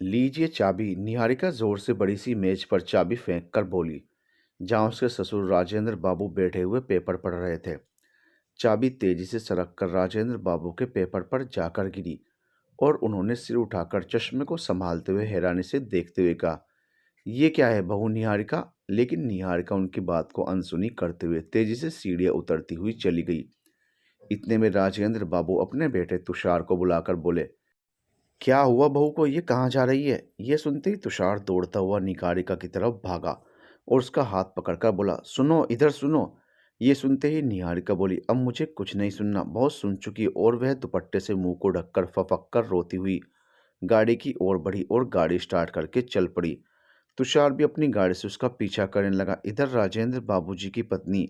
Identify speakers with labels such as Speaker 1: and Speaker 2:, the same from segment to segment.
Speaker 1: लीजिए चाबी। निहारिका जोर से बड़ी सी मेज पर चाबी फेंक कर बोली, जहां उसके ससुर राजेंद्र बाबू बैठे हुए पेपर पढ़ रहे थे। चाबी तेजी से सरक कर राजेंद्र बाबू के पेपर पर जाकर गिरी और उन्होंने सिर उठाकर चश्मे को संभालते हुए हैरानी से देखते हुए कहा, ये क्या है बहू निहारिका। लेकिन निहारिका उनकी बात को अनसुनी करते हुए तेजी से सीढ़ियां उतरती हुई चली गई। इतने में राजेंद्र बाबू अपने बेटे तुषार को बुलाकर बोले, क्या हुआ बहू को, ये कहाँ जा रही है। ये सुनते ही तुषार दौड़ता हुआ निहारिका की तरफ भागा और उसका हाथ पकड़कर बोला, सुनो इधर सुनो। ये सुनते ही निहारिका बोली, अब मुझे कुछ नहीं सुनना, बहुत सुन चुकी। और वह दुपट्टे से मुंह को ढककर फपक कर रोती हुई गाड़ी की ओर बढ़ी और गाड़ी स्टार्ट करके चल पड़ी। तुषार भी अपनी गाड़ी से उसका पीछा करने लगा। इधर राजेंद्र बाबूजी की पत्नी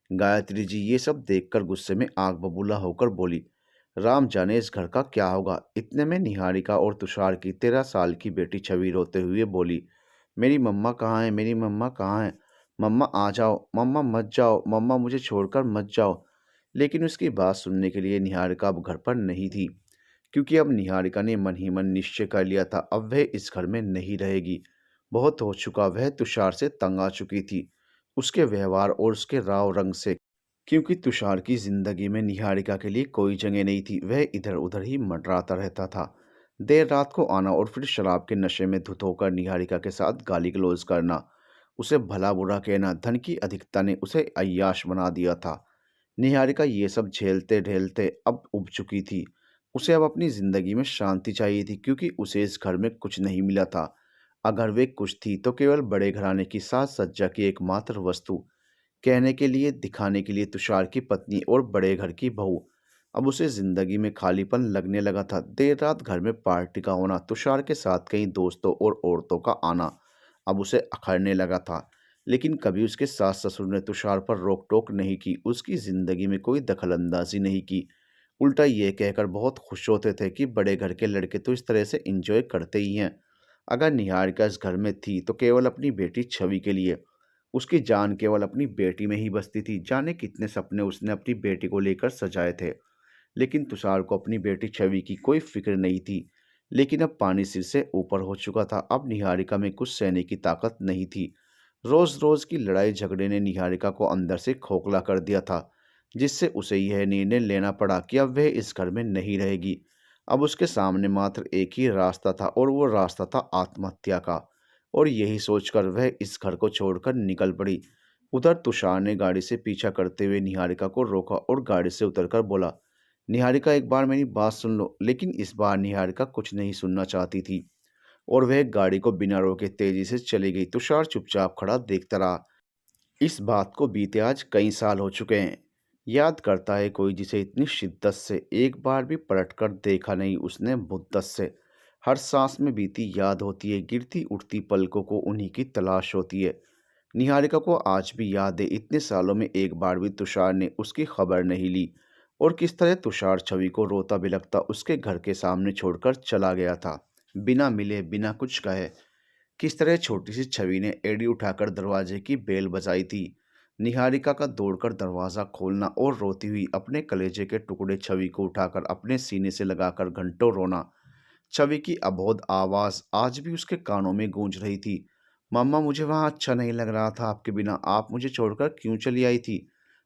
Speaker 1: गायत्री जी ये सब देखकर गुस्से में आग बबूला होकर बोली, राम जाने इस घर का क्या होगा। इतने में निहारिका और तुषार की 13 साल की बेटी छवि रोते हुए बोली, मेरी मम्मा कहाँ है, मेरी मम्मा कहाँ है। मम्मा आ जाओ, मम्मा मत जाओ, मम्मा मुझे छोड़कर मत जाओ। लेकिन उसकी बात सुनने के लिए निहारिका अब घर पर नहीं थी, क्योंकि अब निहारिका ने मन ही मन निश्चय कर लिया था, अब वह इस घर में नहीं रहेगी। बहुत हो चुका, वह तुषार से तंग आ चुकी थी, उसके व्यवहार और उसके राव रंग से। क्योंकि तुषार की जिंदगी में निहारिका के लिए कोई जगह नहीं थी, वह इधर उधर ही मंडराता रहता था। देर रात को आना और फिर शराब के नशे में धुत होकर निहारिका के साथ गाली गलौज करना, उसे भला बुरा कहना, धन की अधिकता ने उसे अय्याश बना दिया था। निहारिका ये सब झेलते ढेलते अब उब चुकी थी। उसे अब अपनी जिंदगी में शांति चाहिए थी, क्योंकि उसे इस घर में कुछ नहीं मिला था। अगर वे कुछ थी तो केवल बड़े घराने की साज सज्जा की एकमात्र वस्तु, कहने के लिए दिखाने के लिए तुषार की पत्नी और बड़े घर की बहू। अब उसे जिंदगी में खालीपन लगने लगा था। देर रात घर में पार्टी का होना, तुषार के साथ कई दोस्तों और औरतों का आना अब उसे अखरने लगा था। लेकिन कभी उसके सास ससुर ने तुषार पर रोक टोक नहीं की, उसकी जिंदगी में कोई दखलंदाजी नहीं की। उल्टा ये कहकर बहुत खुश होते थे कि बड़े घर के लड़के तो इस तरह से एंजॉय करते ही हैं। अगर निहारिका इस घर में थी तो केवल अपनी बेटी छवि के लिए। उसकी जान केवल अपनी बेटी में ही बसती थी। जाने कितने सपने उसने अपनी बेटी को लेकर सजाए थे, लेकिन तुषार को अपनी बेटी छवि की कोई फिक्र नहीं थी। लेकिन अब पानी सिर से ऊपर हो चुका था। अब निहारिका में कुछ सहने की ताकत नहीं थी। रोज रोज की लड़ाई झगड़े ने निहारिका को अंदर से खोखला कर दिया था, जिससे उसे यह निर्णय लेना पड़ा कि अब वह इस घर में नहीं रहेगी। अब उसके सामने मात्र एक ही रास्ता था, और वो रास्ता था आत्महत्या का। और यही सोचकर वह इस घर को छोड़कर निकल पड़ी। उधर तुषार ने गाड़ी से पीछा करते हुए निहारिका को रोका और गाड़ी से उतरकर बोला, निहारिका एक बार मेरी बात सुन लो। लेकिन इस बार निहारिका कुछ नहीं सुनना चाहती थी और वह गाड़ी को बिना रोके तेजी से चली गई। तुषार चुपचाप खड़ा देखता रहा। इस बात को बीते आज कई साल हो चुके हैं। याद करता है कोई जिसे इतनी शिद्दत से एक बार भी पलटकर देखा नहीं उसने मुद्दत से। हर सांस में बीती याद होती है, गिरती उठती पलकों को उन्हीं की तलाश होती है। निहारिका को आज भी याद है, इतने सालों में एक बार भी तुषार ने उसकी खबर नहीं ली, और किस तरह तुषार छवि को रोता बिलखता उसके घर के सामने छोड़कर चला गया था, बिना मिले बिना कुछ कहे। किस तरह छोटी सी छवि ने एड़ी उठाकर दरवाजे की बेल बजाई थी। निहारिका का दौड़कर दरवाज़ा खोलना और रोती हुई अपने कलेजे के टुकड़े छवि को उठाकर अपने सीने से लगाकर घंटों रोना। छवि की अबोध आवाज़ आज भी उसके कानों में गूंज रही थी, मम्मा मुझे वहाँ अच्छा नहीं लग रहा था आपके बिना, आप मुझे छोड़कर क्यों चली आई थी।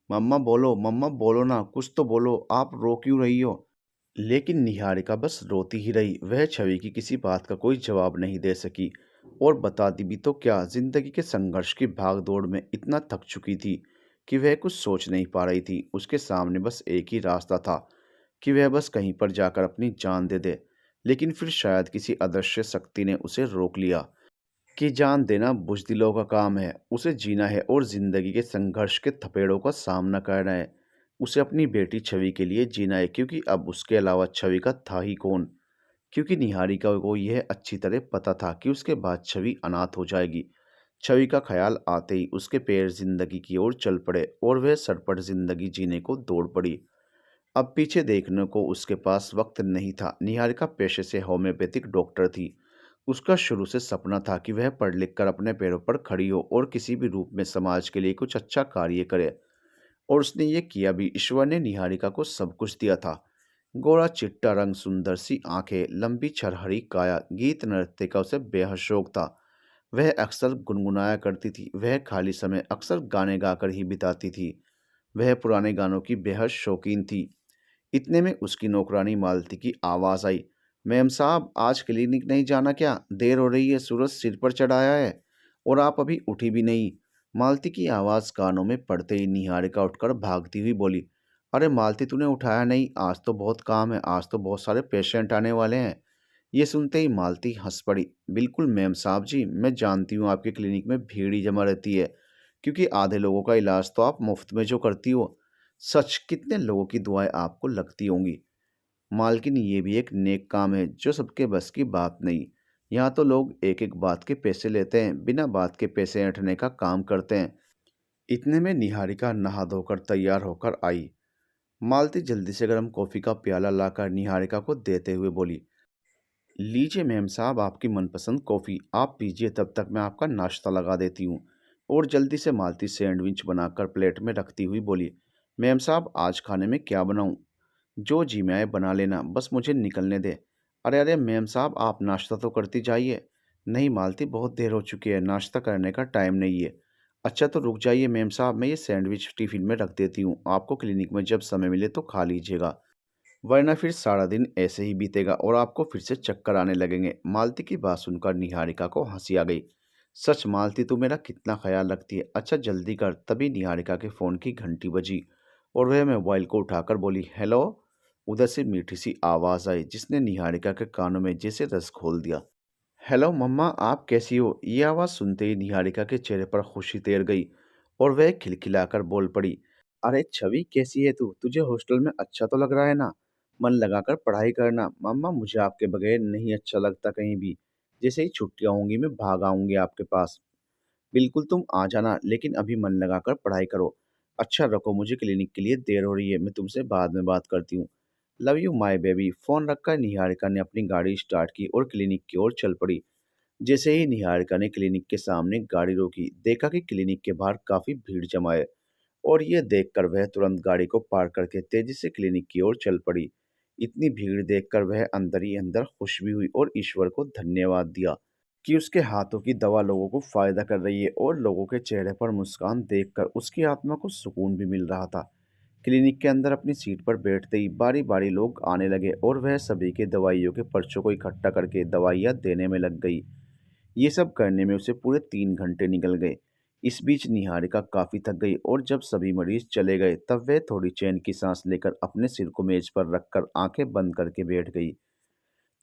Speaker 1: मम्मा बोलो ना, कुछ तो बोलो, आप रो क्यों रही हो। लेकिन निहारिका बस रोती ही रही। वह छवि की किसी बात का कोई जवाब नहीं दे सकी, और बताती भी तो क्या, जिंदगी के संघर्ष की भाग दौड़ में इतना थक चुकी थी कि वह कुछ सोच नहीं पा रही थी। उसके सामने बस एक ही रास्ता था कि वह बस कहीं पर जाकर अपनी जान दे दे। लेकिन फिर शायद किसी अदृश्य शक्ति ने उसे रोक लिया कि जान देना बुज़दिलों का काम है, उसे जीना है और ज़िंदगी के संघर्ष के थपेड़ों का सामना करना है। उसे अपनी बेटी छवि के लिए जीना है, क्योंकि अब उसके अलावा छवि का था ही कौन। क्योंकि निहारिका को यह अच्छी तरह पता था कि उसके बाद छवि अनाथ हो जाएगी। छवि का ख्याल आते ही उसके पैर जिंदगी की ओर चल पड़े और वह सटपट जिंदगी जीने को दौड़ पड़ी। अब पीछे देखने को उसके पास वक्त नहीं था। निहारिका पेशे से होम्योपैथिक डॉक्टर थी। उसका शुरू से सपना था कि वह पढ़ लिख कर अपने पैरों पर खड़ी हो और किसी भी रूप में समाज के लिए कुछ अच्छा कार्य करे। और उसने ये किया भी। ईश्वर ने निहारिका को सब कुछ दिया था, गोरा चिट्टा रंग, सुंदर सी आंखें, लंबी छरहरी काया, गीत नृत्य का उसे बेहद शौक था। वह अक्सर गुनगुनाया करती थी। वह खाली समय अक्सर गाने गाकर ही बिताती थी। वह पुराने गानों की बेहद शौकीन थी। इतने में उसकी नौकरानी मालती की आवाज़ आई। मैम साहब, आज क्लिनिक नहीं जाना क्या? देर हो रही है, सूरज सिर पर चढ़ाया है और आप अभी उठी भी नहीं। मालती की आवाज़ कानों में पड़ते ही निहारिका उठकर भागती हुई बोली, अरे मालती, तूने उठाया नहीं? आज तो बहुत काम है, आज तो बहुत सारे पेशेंट आने वाले हैं। ये सुनते ही मालती हंस पड़ी। बिल्कुल मैम साहब जी, मैं जानती हूँ आपके क्लिनिक में भीड़ ही जमा रहती है, क्योंकि आधे लोगों का इलाज तो आप मुफ्त में जो करती हो। सच, कितने लोगों की दुआएं आपको लगती होंगी। मालकिन, ये भी एक नेक काम है जो सबके बस की बात नहीं। यहाँ तो लोग एक एक बात के पैसे लेते हैं, बिना बात के पैसे ऐंठने का काम करते हैं। इतने में निहारिका नहा धोकर तैयार होकर आई। मालती जल्दी से गर्म कॉफी का प्याला लाकर निहारिका को देते हुए बोली, लीजिए मैम साहब, आपकी मनपसंद कॉफ़ी, आप पीजिए, तब तक मैं आपका नाश्ता लगा देती हूँ। और जल्दी से मालती सैंडविच बनाकर प्लेट में रखती हुई बोली, मैम साहब, आज खाने में क्या बनाऊँ? जो जी में आए बना लेना, बस मुझे निकलने दे। अरे अरे मैम साहब, आप नाश्ता तो करती जाइए। नहीं मालती, बहुत देर हो चुकी है, नाश्ता करने का टाइम नहीं है। अच्छा तो रुक जाइए मैम साहब, मैं ये सैंडविच टिफ़िन में रख देती हूँ, आपको क्लिनिक में जब समय मिले तो खा लीजिएगा, वरना फिर सारा दिन ऐसे ही बीतेगा और आपको फिर से चक्कर आने लगेंगे। मालती की बात सुनकर निहारिका को हंसी आ गई। सच मालती, तू मेरा कितना ख्याल रखती है। अच्छा जल्दी कर। तभी निहारिका के फ़ोन की घंटी बजी और वह मोबाइल को उठाकर बोली, हेलो। उधर से मीठी सी आवाज़ आई जिसने निहारिका के कानों में जैसे रस घोल दिया। हेलो मम्मा, आप कैसी हो? ये आवाज़ सुनते ही निहारिका के चेहरे पर खुशी तैर गई और वह खिलखिलाकर बोल पड़ी, अरे छवि, कैसी है तू? तुझे हॉस्टल में अच्छा तो लग रहा है ना? मन लगाकर पढ़ाई करना। मम्मा, मुझे आपके बगैर नहीं अच्छा लगता कहीं भी। जैसे ही छुट्टियां होंगी मैं भाग आऊंगी आपके पास। बिल्कुल तुम आ जाना, लेकिन अभी मन लगाकर पढ़ाई करो। अच्छा रखो, मुझे क्लिनिक के लिए देर हो रही है, मैं तुमसे बाद में बात करती हूँ। Love you my baby. Phone रखकर निहारिका ने अपनी गाड़ी स्टार्ट की और क्लिनिक की ओर चल पड़ी। जैसे ही निहारिका ने क्लिनिक के सामने गाड़ी रोकी, देखा कि क्लिनिक के बाहर काफी भीड़ जमा है और ये देखकर वह तुरंत गाड़ी को पार करके तेजी से क्लिनिक की ओर चल पड़ी। इतनी भीड़ देखकर वह अंदर ही अंदर खुश भी हुई और ईश्वर को धन्यवाद दिया कि उसके हाथों की दवा लोगों को फायदा कर रही है और लोगों के चेहरे पर मुस्कान देखकर उसकी आत्मा को सुकून भी मिल रहा था। क्लिनिक के अंदर अपनी सीट पर बैठते ही बारी बारी लोग आने लगे और वह सभी के दवाइयों के पर्चों को इकट्ठा करके दवाइयाँ देने में लग गई। ये सब करने में उसे पूरे 3 घंटे निकल गए। इस बीच निहारिका काफी थक गई और जब सभी मरीज चले गए तब वह थोड़ी चैन की सांस लेकर अपने सिर को मेज पर रखकर आंखें बंद करके बैठ गई।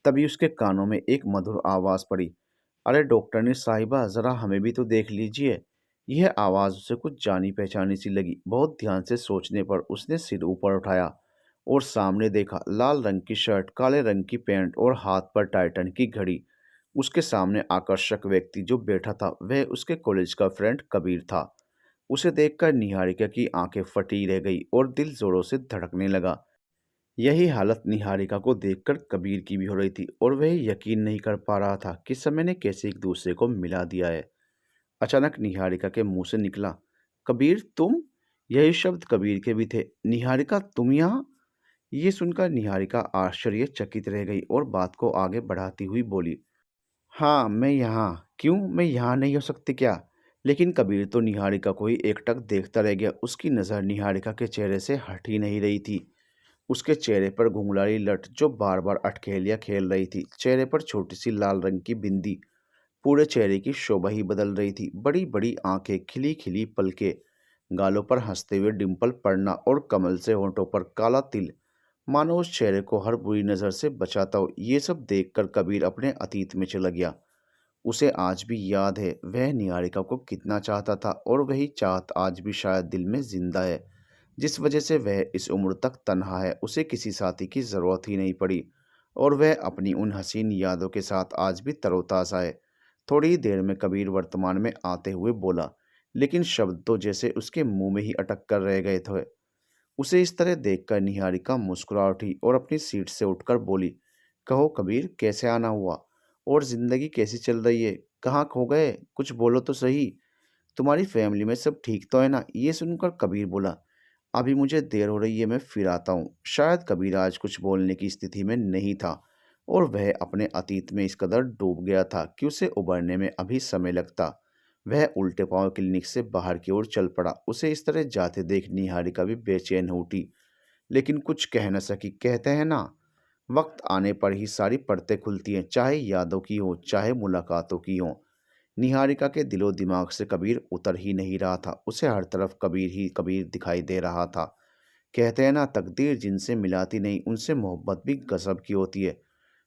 Speaker 1: तभी उसके कानों में एक मधुर आवाज पड़ी, अरे डॉक्टरनी साहिबा, जरा हमें भी तो देख लीजिए। यह आवाज उसे कुछ जानी पहचानी सी लगी। बहुत ध्यान से सोचने पर उसने सिर ऊपर उठाया और सामने देखा, लाल रंग की शर्ट, काले रंग की पैंट और हाथ पर टाइटन की घड़ी। उसके सामने आकर्षक व्यक्ति जो बैठा था वह उसके कॉलेज का फ्रेंड कबीर था। उसे देखकर निहारिका की आंखें फटी रह गई और दिल जोरों से धड़कने लगा। यही हालत निहारिका को देखकर कबीर की भी हो रही थी और वह यकीन नहीं कर पा रहा था कि समय ने कैसे एक दूसरे को मिला दिया है। अचानक निहारिका के मुंह से निकला, कबीर तुम? यही शब्द कबीर के भी थे। निहारिका, तुम यहाँ? ये सुनकर निहारिका आश्चर्यचकित रह गई और बात को आगे बढ़ाती हुई बोली, हाँ मैं यहाँ। क्यों, मैं यहाँ नहीं हो सकती क्या? लेकिन कबीर तो निहारिका को ही एकटक देखता रह गया। उसकी नज़र निहारिका के चेहरे से हट ही नहीं रही थी। उसके चेहरे पर घुंघराली लट जो बार बार अटखेलियाँ खेल रही थी, चेहरे पर छोटी सी लाल रंग की बिंदी पूरे चेहरे की शोभा ही बदल रही थी। बड़ी बड़ी आंखें, खिली खिली पलके, गालों पर हंसते हुए डिंपल पड़ना और कमल से होंठों पर काला तिल, मानो उस चेहरे को हर बुरी नज़र से बचाता हो। ये सब देखकर कबीर अपने अतीत में चला गया। उसे आज भी याद है वह निहारिका को कितना चाहता था और वही चाहत आज भी शायद दिल में जिंदा है, जिस वजह से वह इस उम्र तक तन्हा है। उसे किसी साथी की ज़रूरत ही नहीं पड़ी और वह अपनी उन हसीन यादों के साथ आज भी तरोताज़ा है। थोड़ी ही देर में कबीर वर्तमान में आते हुए बोला, लेकिन शब्द तो जैसे उसके मुंह में ही अटक कर रह गए थे। उसे इस तरह देखकर निहारिका मुस्कुरा उठी और अपनी सीट से उठकर बोली, कहो कबीर, कैसे आना हुआ और ज़िंदगी कैसी चल रही है? कहाँ खो गए? कुछ बोलो तो सही। तुम्हारी फैमिली में सब ठीक तो है ना? ये सुनकर कबीर बोला, अभी मुझे देर हो रही है, मैं फिर आता हूँ। शायद कबीर आज कुछ बोलने की स्थिति में नहीं था और वह अपने अतीत में इस कदर डूब गया था कि उसे उभरने में अभी समय लगता। वह उल्टे पांव क्लिनिक से बाहर की ओर चल पड़ा। उसे इस तरह जाते देख निहारिका भी बेचैन हो उठी, लेकिन कुछ कह न सकी। कहते हैं ना, वक्त आने पर ही सारी परतें खुलती हैं, चाहे यादों की हो, चाहे मुलाकातों की हो। निहारिका के दिलो दिमाग से कबीर उतर ही नहीं रहा था। उसे हर तरफ कबीर ही कबीर दिखाई दे रहा था। कहते हैं ना, तकदीर जिनसे मिलाती नहीं उनसे मोहब्बत भी गजब की होती है।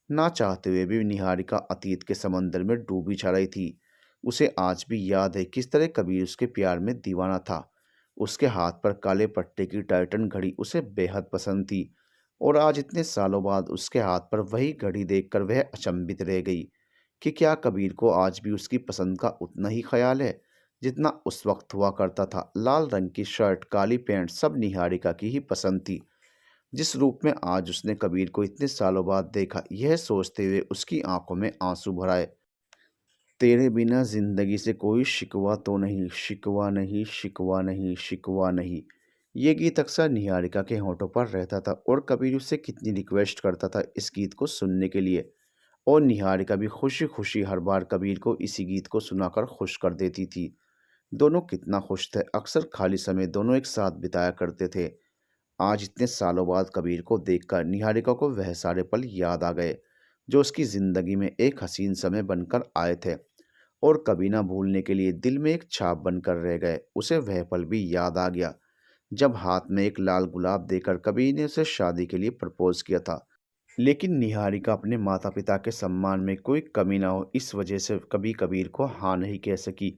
Speaker 1: ना चाहते हुए भी निहारिका अतीत के समंदर में डूबी जा रही थी। उसे आज भी याद है किस तरह कबीर उसके प्यार में दीवाना था। उसके हाथ पर काले पट्टे की टाइटन घड़ी उसे बेहद पसंद थी और आज इतने सालों बाद उसके हाथ पर वही घड़ी देखकर वह अचंभित रह गई कि क्या कबीर को आज भी उसकी पसंद का उतना ही ख्याल है जितना उस वक्त हुआ करता था। लाल रंग की शर्ट, काली पैंट सब निहारिका की ही पसंद थी। जिस रूप में आज उसने कबीर को इतने सालों बाद देखा, यह सोचते हुए उसकी आंखों में आंसू भर आए। तेरे बिना जिंदगी से कोई शिकवा तो नहीं, शिकवा नहीं, शिकवा नहीं, शिकवा नहीं। ये गीत अक्सर निहारिका के होठों पर रहता था और कबीर उससे कितनी रिक्वेस्ट करता था इस गीत को सुनने के लिए। और निहारिका भी खुशी खुशी हर बार कबीर को इसी गीत को सुनाकर खुश कर देती थी। दोनों कितना खुश थे। अक्सर खाली समय दोनों एक साथ बिताया करते थे। आज इतने सालों बाद कबीर को देखकर निहारिका को वह सारे पल याद आ गए जो उसकी जिंदगी में एक हसीन समय बनकर आए थे और कभी ना भूलने के लिए दिल में एक छाप बनकर रह गए। उसे वह पल भी याद आ गया जब हाथ में एक लाल गुलाब देकर कबीर ने उसे शादी के लिए प्रपोज किया था। लेकिन निहारिका अपने माता पिता के सम्मान में कोई कमी ना हो इस वजह से कभी कबीर को हाँ नहीं कह सकी,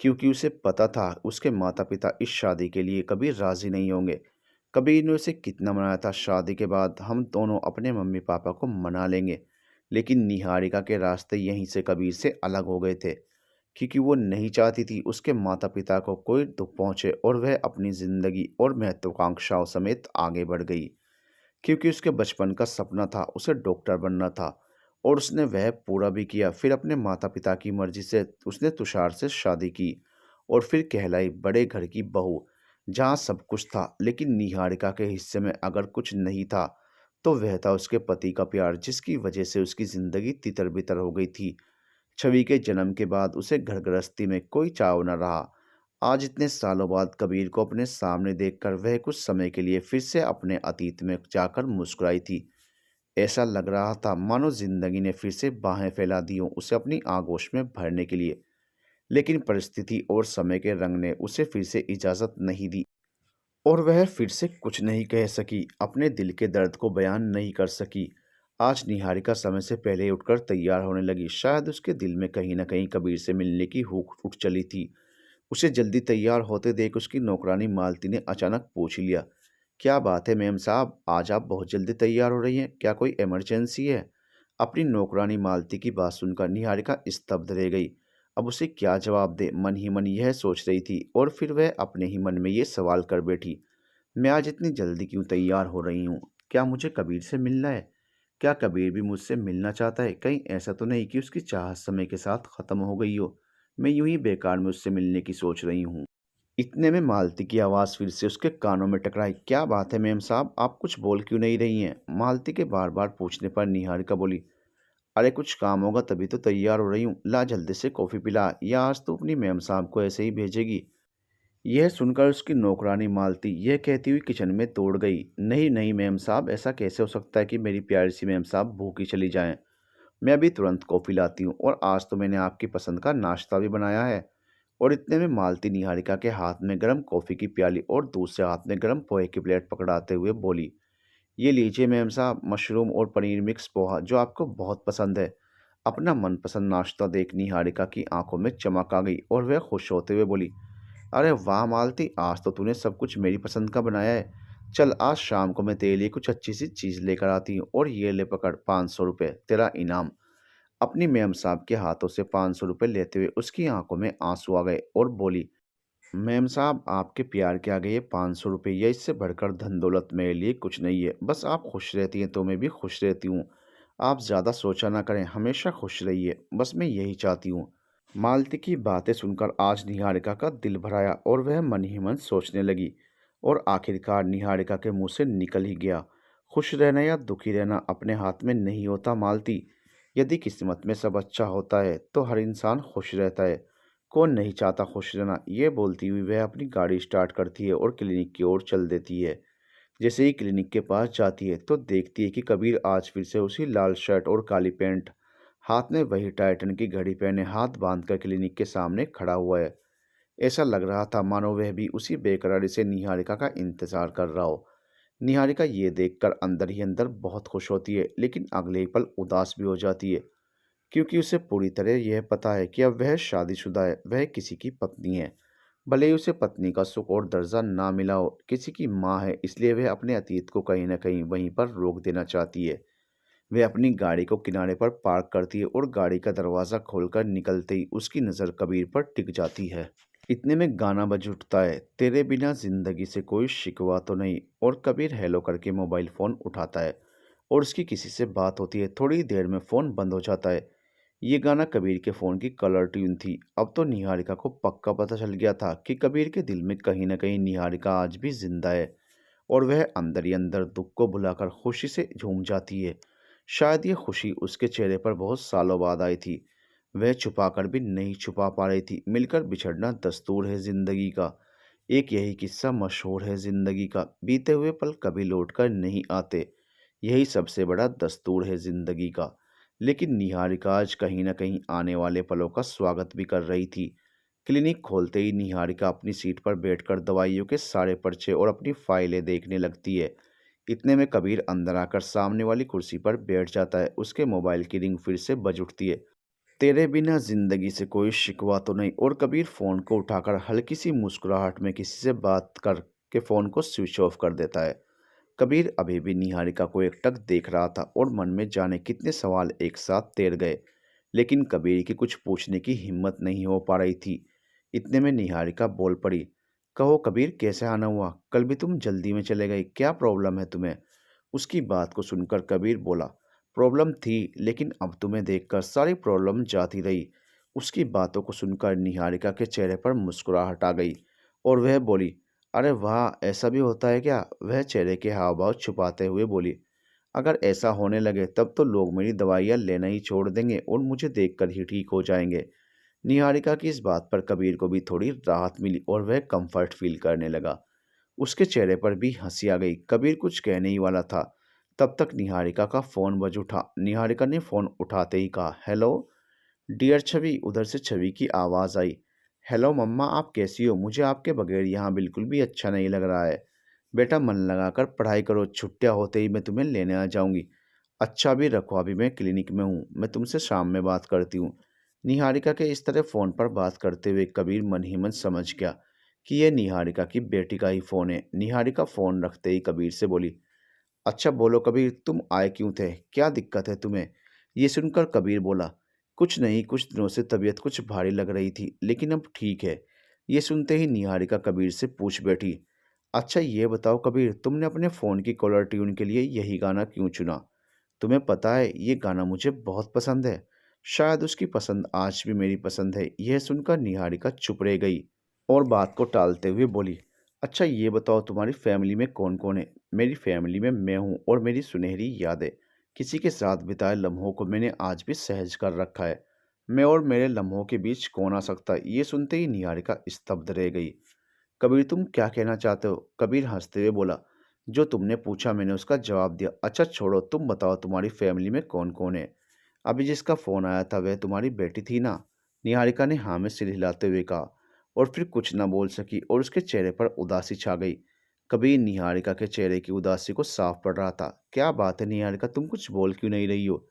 Speaker 1: क्योंकि उसे पता था उसके माता पिता इस शादी के लिए कभी राजी नहीं होंगे। कबीर ने उसे कितना मनाया था, शादी के बाद हम दोनों अपने मम्मी पापा को मना लेंगे। लेकिन निहारिका के रास्ते यहीं से कबीर से अलग हो गए थे, क्योंकि वो नहीं चाहती थी उसके माता पिता को कोई दुख पहुंचे और वह अपनी जिंदगी और महत्वाकांक्षाओं समेत आगे बढ़ गई। क्योंकि उसके बचपन का सपना था उसे डॉक्टर बनना था और उसने वह पूरा भी किया। फिर अपने माता पिता की मर्जी से उसने तुषार से शादी की और फिर कहलाई बड़े घर की बहू, जहाँ सब कुछ था। लेकिन निहारिका के हिस्से में अगर कुछ नहीं था तो वह था उसके पति का प्यार, जिसकी वजह से उसकी जिंदगी तितर बितर हो गई थी। छवि के जन्म के बाद उसे घर गृहस्थी में कोई चाव न रहा। आज इतने सालों बाद कबीर को अपने सामने देखकर वह कुछ समय के लिए फिर से अपने अतीत में जाकर मुस्कुराई थी। ऐसा लग रहा था मानो जिंदगी ने फिर से बाहें फैला दी हों उसे अपनी आगोश में भरने के लिए। लेकिन परिस्थिति और समय के रंग ने उसे फिर से इजाज़त नहीं दी और वह फिर से कुछ नहीं कह सकी, अपने दिल के दर्द को बयान नहीं कर सकी। आज निहारिका समय से पहले ही उठकर तैयार होने लगी। शायद उसके दिल में कहीं न कहीं कबीर से मिलने की हुक उठ चली थी। उसे जल्दी तैयार होते देख उसकी नौकरानी मालती ने अचानक पूछ लिया, क्या बात है मेम साहब, आज आप बहुत जल्दी तैयार हो रही हैं, क्या कोई इमरजेंसी है? अपनी नौकरानी मालती की बात सुनकर निहारिका स्तब्ध रह गई। अब उसे क्या जवाब दे, मन ही मन यह सोच रही थी और फिर वह अपने ही मन में ये सवाल कर बैठी, मैं आज इतनी जल्दी क्यों तैयार हो रही हूँ? क्या मुझे कबीर से मिलना है? क्या कबीर भी मुझसे मिलना चाहता है? कहीं ऐसा तो नहीं कि उसकी चाहत समय के साथ ख़त्म हो गई हो? मैं यूं ही बेकार में उससे मिलने की सोच रही हूँ। इतने में मालती की आवाज़ फिर से उसके कानों में टकराई। क्या बात है मेम साहब, आप कुछ बोल क्यों नहीं रही हैं? मालती के बार बार पूछने पर निहारिका बोली, अरे कुछ काम होगा तभी तो तैयार हो रही हूँ, ला जल्दी से कॉफ़ी पिला, या आज तो अपनी मेम साहब को ऐसे ही भेजेगी? यह सुनकर उसकी नौकरानी मालती यह कहती हुई किचन में दौड़ गई, नहीं नहीं मेम साहब, ऐसा कैसे हो सकता है कि मेरी प्यारी सी मेम साहब भूखी चली जाएं। मैं अभी तुरंत कॉफ़ी लाती हूँ और आज तो मैंने आपकी पसंद का नाश्ता भी बनाया है। और इतने में मालती निहारिका के हाथ में गर्म कॉफ़ी की प्याली और दूसरे हाथ में गर्म पोहे की प्लेट पकड़ाते हुए बोली, ये लीजिए मेम साहब, मशरूम और पनीर मिक्स पोहा जो आपको बहुत पसंद है। अपना मनपसंद नाश्ता देख निहारिका की आंखों में चमक आ गई और वह खुश होते हुए बोली, अरे वाह मालती, आज तो तूने सब कुछ मेरी पसंद का बनाया है। चल आज शाम को मैं तेरे लिए कुछ अच्छी सी चीज़ लेकर आती हूँ और ये ले पकड़ 500 रुपये तेरा इनाम। अपनी मेम साहब के हाथों से 500 रुपये लेते हुए उसकी आंखों में आंसू आ गए और बोली, मेम साहब आपके प्यार के आगे ये 500 रुपये या इससे बढ़कर धन दौलत मेरे लिए कुछ नहीं है। बस आप खुश रहती हैं तो मैं भी खुश रहती हूँ। आप ज़्यादा सोचा ना करें, हमेशा खुश रहिए, बस मैं यही चाहती हूँ। मालती की बातें सुनकर आज निहारिका का दिल भर आया और वह मन ही मन सोचने लगी, और आखिरकार निहारिका के मुंह से निकल ही गया, खुश रहना या दुखी रहना अपने हाथ में नहीं होता मालती। यदि किस्मत में सब अच्छा होता है तो हर इंसान खुश रहता है। कौन नहीं चाहता खुश रहना। ये बोलती हुई वह अपनी गाड़ी स्टार्ट करती है और क्लिनिक की ओर चल देती है। जैसे ही क्लिनिक के पास जाती है तो देखती है कि कबीर आज फिर से उसी लाल शर्ट और काली पैंट, हाथ में वही टाइटन की घड़ी पहने हाथ बांधकर क्लिनिक के सामने खड़ा हुआ है। ऐसा लग रहा था मानो वह भी उसी बेकरारी से निहारिका का इंतजार कर रहा हो। निहारिका ये देखकर अंदर ही अंदर बहुत खुश होती है, लेकिन अगले ही पल उदास भी हो जाती है, क्योंकि उसे पूरी तरह यह पता है कि अब वह शादीशुदा है, वह किसी की पत्नी है। भले ही उसे पत्नी का सुख और दर्जा ना मिला हो, किसी की माँ है, इसलिए वह अपने अतीत को कहीं न कहीं वहीं पर रोक देना चाहती है। वह अपनी गाड़ी को किनारे पर पार्क करती है और गाड़ी का दरवाज़ा खोलकर निकलते ही उसकी नज़र कबीर पर टिक जाती है। इतने में गाना बज उठता है, तेरे बिना जिंदगी से कोई शिकवा तो नहीं। और कबीर हेलो करके मोबाइल फ़ोन उठाता है और उसकी किसी से बात होती है। थोड़ी देर में फ़ोन बंद हो जाता है। ये गाना कबीर के फ़ोन की कलर ट्यून थी। अब तो निहारिका को पक्का पता चल गया था कि कबीर के दिल में कहीं न कहीं निहारिका आज भी जिंदा है, और वह अंदर ही अंदर दुख को भुलाकर खुशी से झूम जाती है। शायद ये खुशी उसके चेहरे पर बहुत सालों बाद आई थी। वह छुपाकर भी नहीं छुपा पा रही थी। मिलकर बिछड़ना दस्तूर है ज़िंदगी का। एक यही किस्सा मशहूर है ज़िंदगी का, बीते हुए पल कभी लौट कर नहीं आते। यही सबसे बड़ा दस्तूर है ज़िंदगी का। लेकिन निहारिका आज कहीं न कहीं आने वाले पलों का स्वागत भी कर रही थी। क्लिनिक खोलते ही निहारिका अपनी सीट पर बैठकर दवाइयों के सारे पर्चे और अपनी फाइलें देखने लगती है। इतने में कबीर अंदर आकर सामने वाली कुर्सी पर बैठ जाता है। उसके मोबाइल की रिंग फिर से बज उठती है। तेरे बिना जिंदगी से कोई शिकवा तो नहीं। और कबीर फोन को उठाकर हल्की सी मुस्कुराहट में किसी से बात करके फोन को स्विच ऑफ कर देता है। कबीर अभी भी निहारिका को एकटक देख रहा था और मन में जाने कितने सवाल एक साथ तैर गए, लेकिन कबीर की कुछ पूछने की हिम्मत नहीं हो पा रही थी। इतने में निहारिका बोल पड़ी, कहो कबीर, कैसे आना हुआ? कल भी तुम जल्दी में चले गए, क्या प्रॉब्लम है तुम्हें? उसकी बात को सुनकर कबीर बोला, प्रॉब्लम थी, लेकिन अब तुम्हें देखकर सारी प्रॉब्लम जाती रही। उसकी बातों को सुनकर निहारिका के चेहरे पर मुस्कुराहट आ गई और वह बोली, अरे वाह, ऐसा भी होता है क्या? वह चेहरे के हाव भाव छुपाते हुए बोली, अगर ऐसा होने लगे तब तो लोग मेरी दवाइयाँ लेना ही छोड़ देंगे और मुझे देखकर ही ठीक हो जाएंगे। निहारिका की इस बात पर कबीर को भी थोड़ी राहत मिली और वह कंफर्ट फील करने लगा। उसके चेहरे पर भी हंसी आ गई। कबीर कुछ कहने ही वाला था, तब तक निहारिका का फ़ोन बज उठा। निहारिका ने फ़ोन उठाते ही कहा, हेलो डियर छवि। उधर से छवि की आवाज़ आई, हेलो मम्मा, आप कैसी हो? मुझे आपके बगैर यहाँ बिल्कुल भी अच्छा नहीं लग रहा है। बेटा मन लगाकर पढ़ाई करो, छुट्टियाँ होते ही मैं तुम्हें लेने आ जाऊँगी। अच्छा भी रखो, अभी मैं क्लिनिक में हूँ, मैं तुमसे शाम में बात करती हूँ। निहारिका के इस तरह फ़ोन पर बात करते हुए कबीर मन ही मन समझ गया कि यह निहारिका की बेटी का ही फ़ोन है। निहारिका फ़ोन रखते ही कबीर से बोली, अच्छा बोलो कबीर, तुम आए क्यों थे? क्या दिक्कत है तुम्हें? ये सुनकर कबीर बोला, कुछ नहीं, कुछ दिनों से तबीयत कुछ भारी लग रही थी, लेकिन अब ठीक है। ये सुनते ही निहारिका कबीर से पूछ बैठी, अच्छा ये बताओ कबीर, तुमने अपने फ़ोन की कॉलर ट्यून के लिए यही गाना क्यों चुना? तुम्हें पता है ये गाना मुझे बहुत पसंद है। शायद उसकी पसंद आज भी मेरी पसंद है। यह सुनकर निहारिका चुप रह गई और बात को टालते हुए बोली, अच्छा ये बताओ तुम्हारी फैमिली में कौन कौन है? मेरी फैमिली में मैं हूँ और मेरी सुनहरी यादें। किसी के साथ बिताए लम्हों को मैंने आज भी सहेज कर रखा है। मैं और मेरे लम्हों के बीच कौन आ सकता है? ये सुनते ही निहारिका स्तब्ध रह गई। कबीर, तुम क्या कहना चाहते हो? कबीर हंसते हुए बोला, जो तुमने पूछा मैंने उसका जवाब दिया। अच्छा छोड़ो, तुम बताओ तुम्हारी फैमिली में कौन कौन है? अभी जिसका फ़ोन आया था वह तुम्हारी बेटी थी ना? निहारिका ने हाँ में सिर हिलाते हुए कहा और फिर कुछ न बोल सकी और उसके चेहरे पर उदासी छा गई। कबीर निहारिका के चेहरे की उदासी को साफ पढ़ रहा था। क्या बात है निहारिका, तुम कुछ बोल क्यों नहीं रही हो?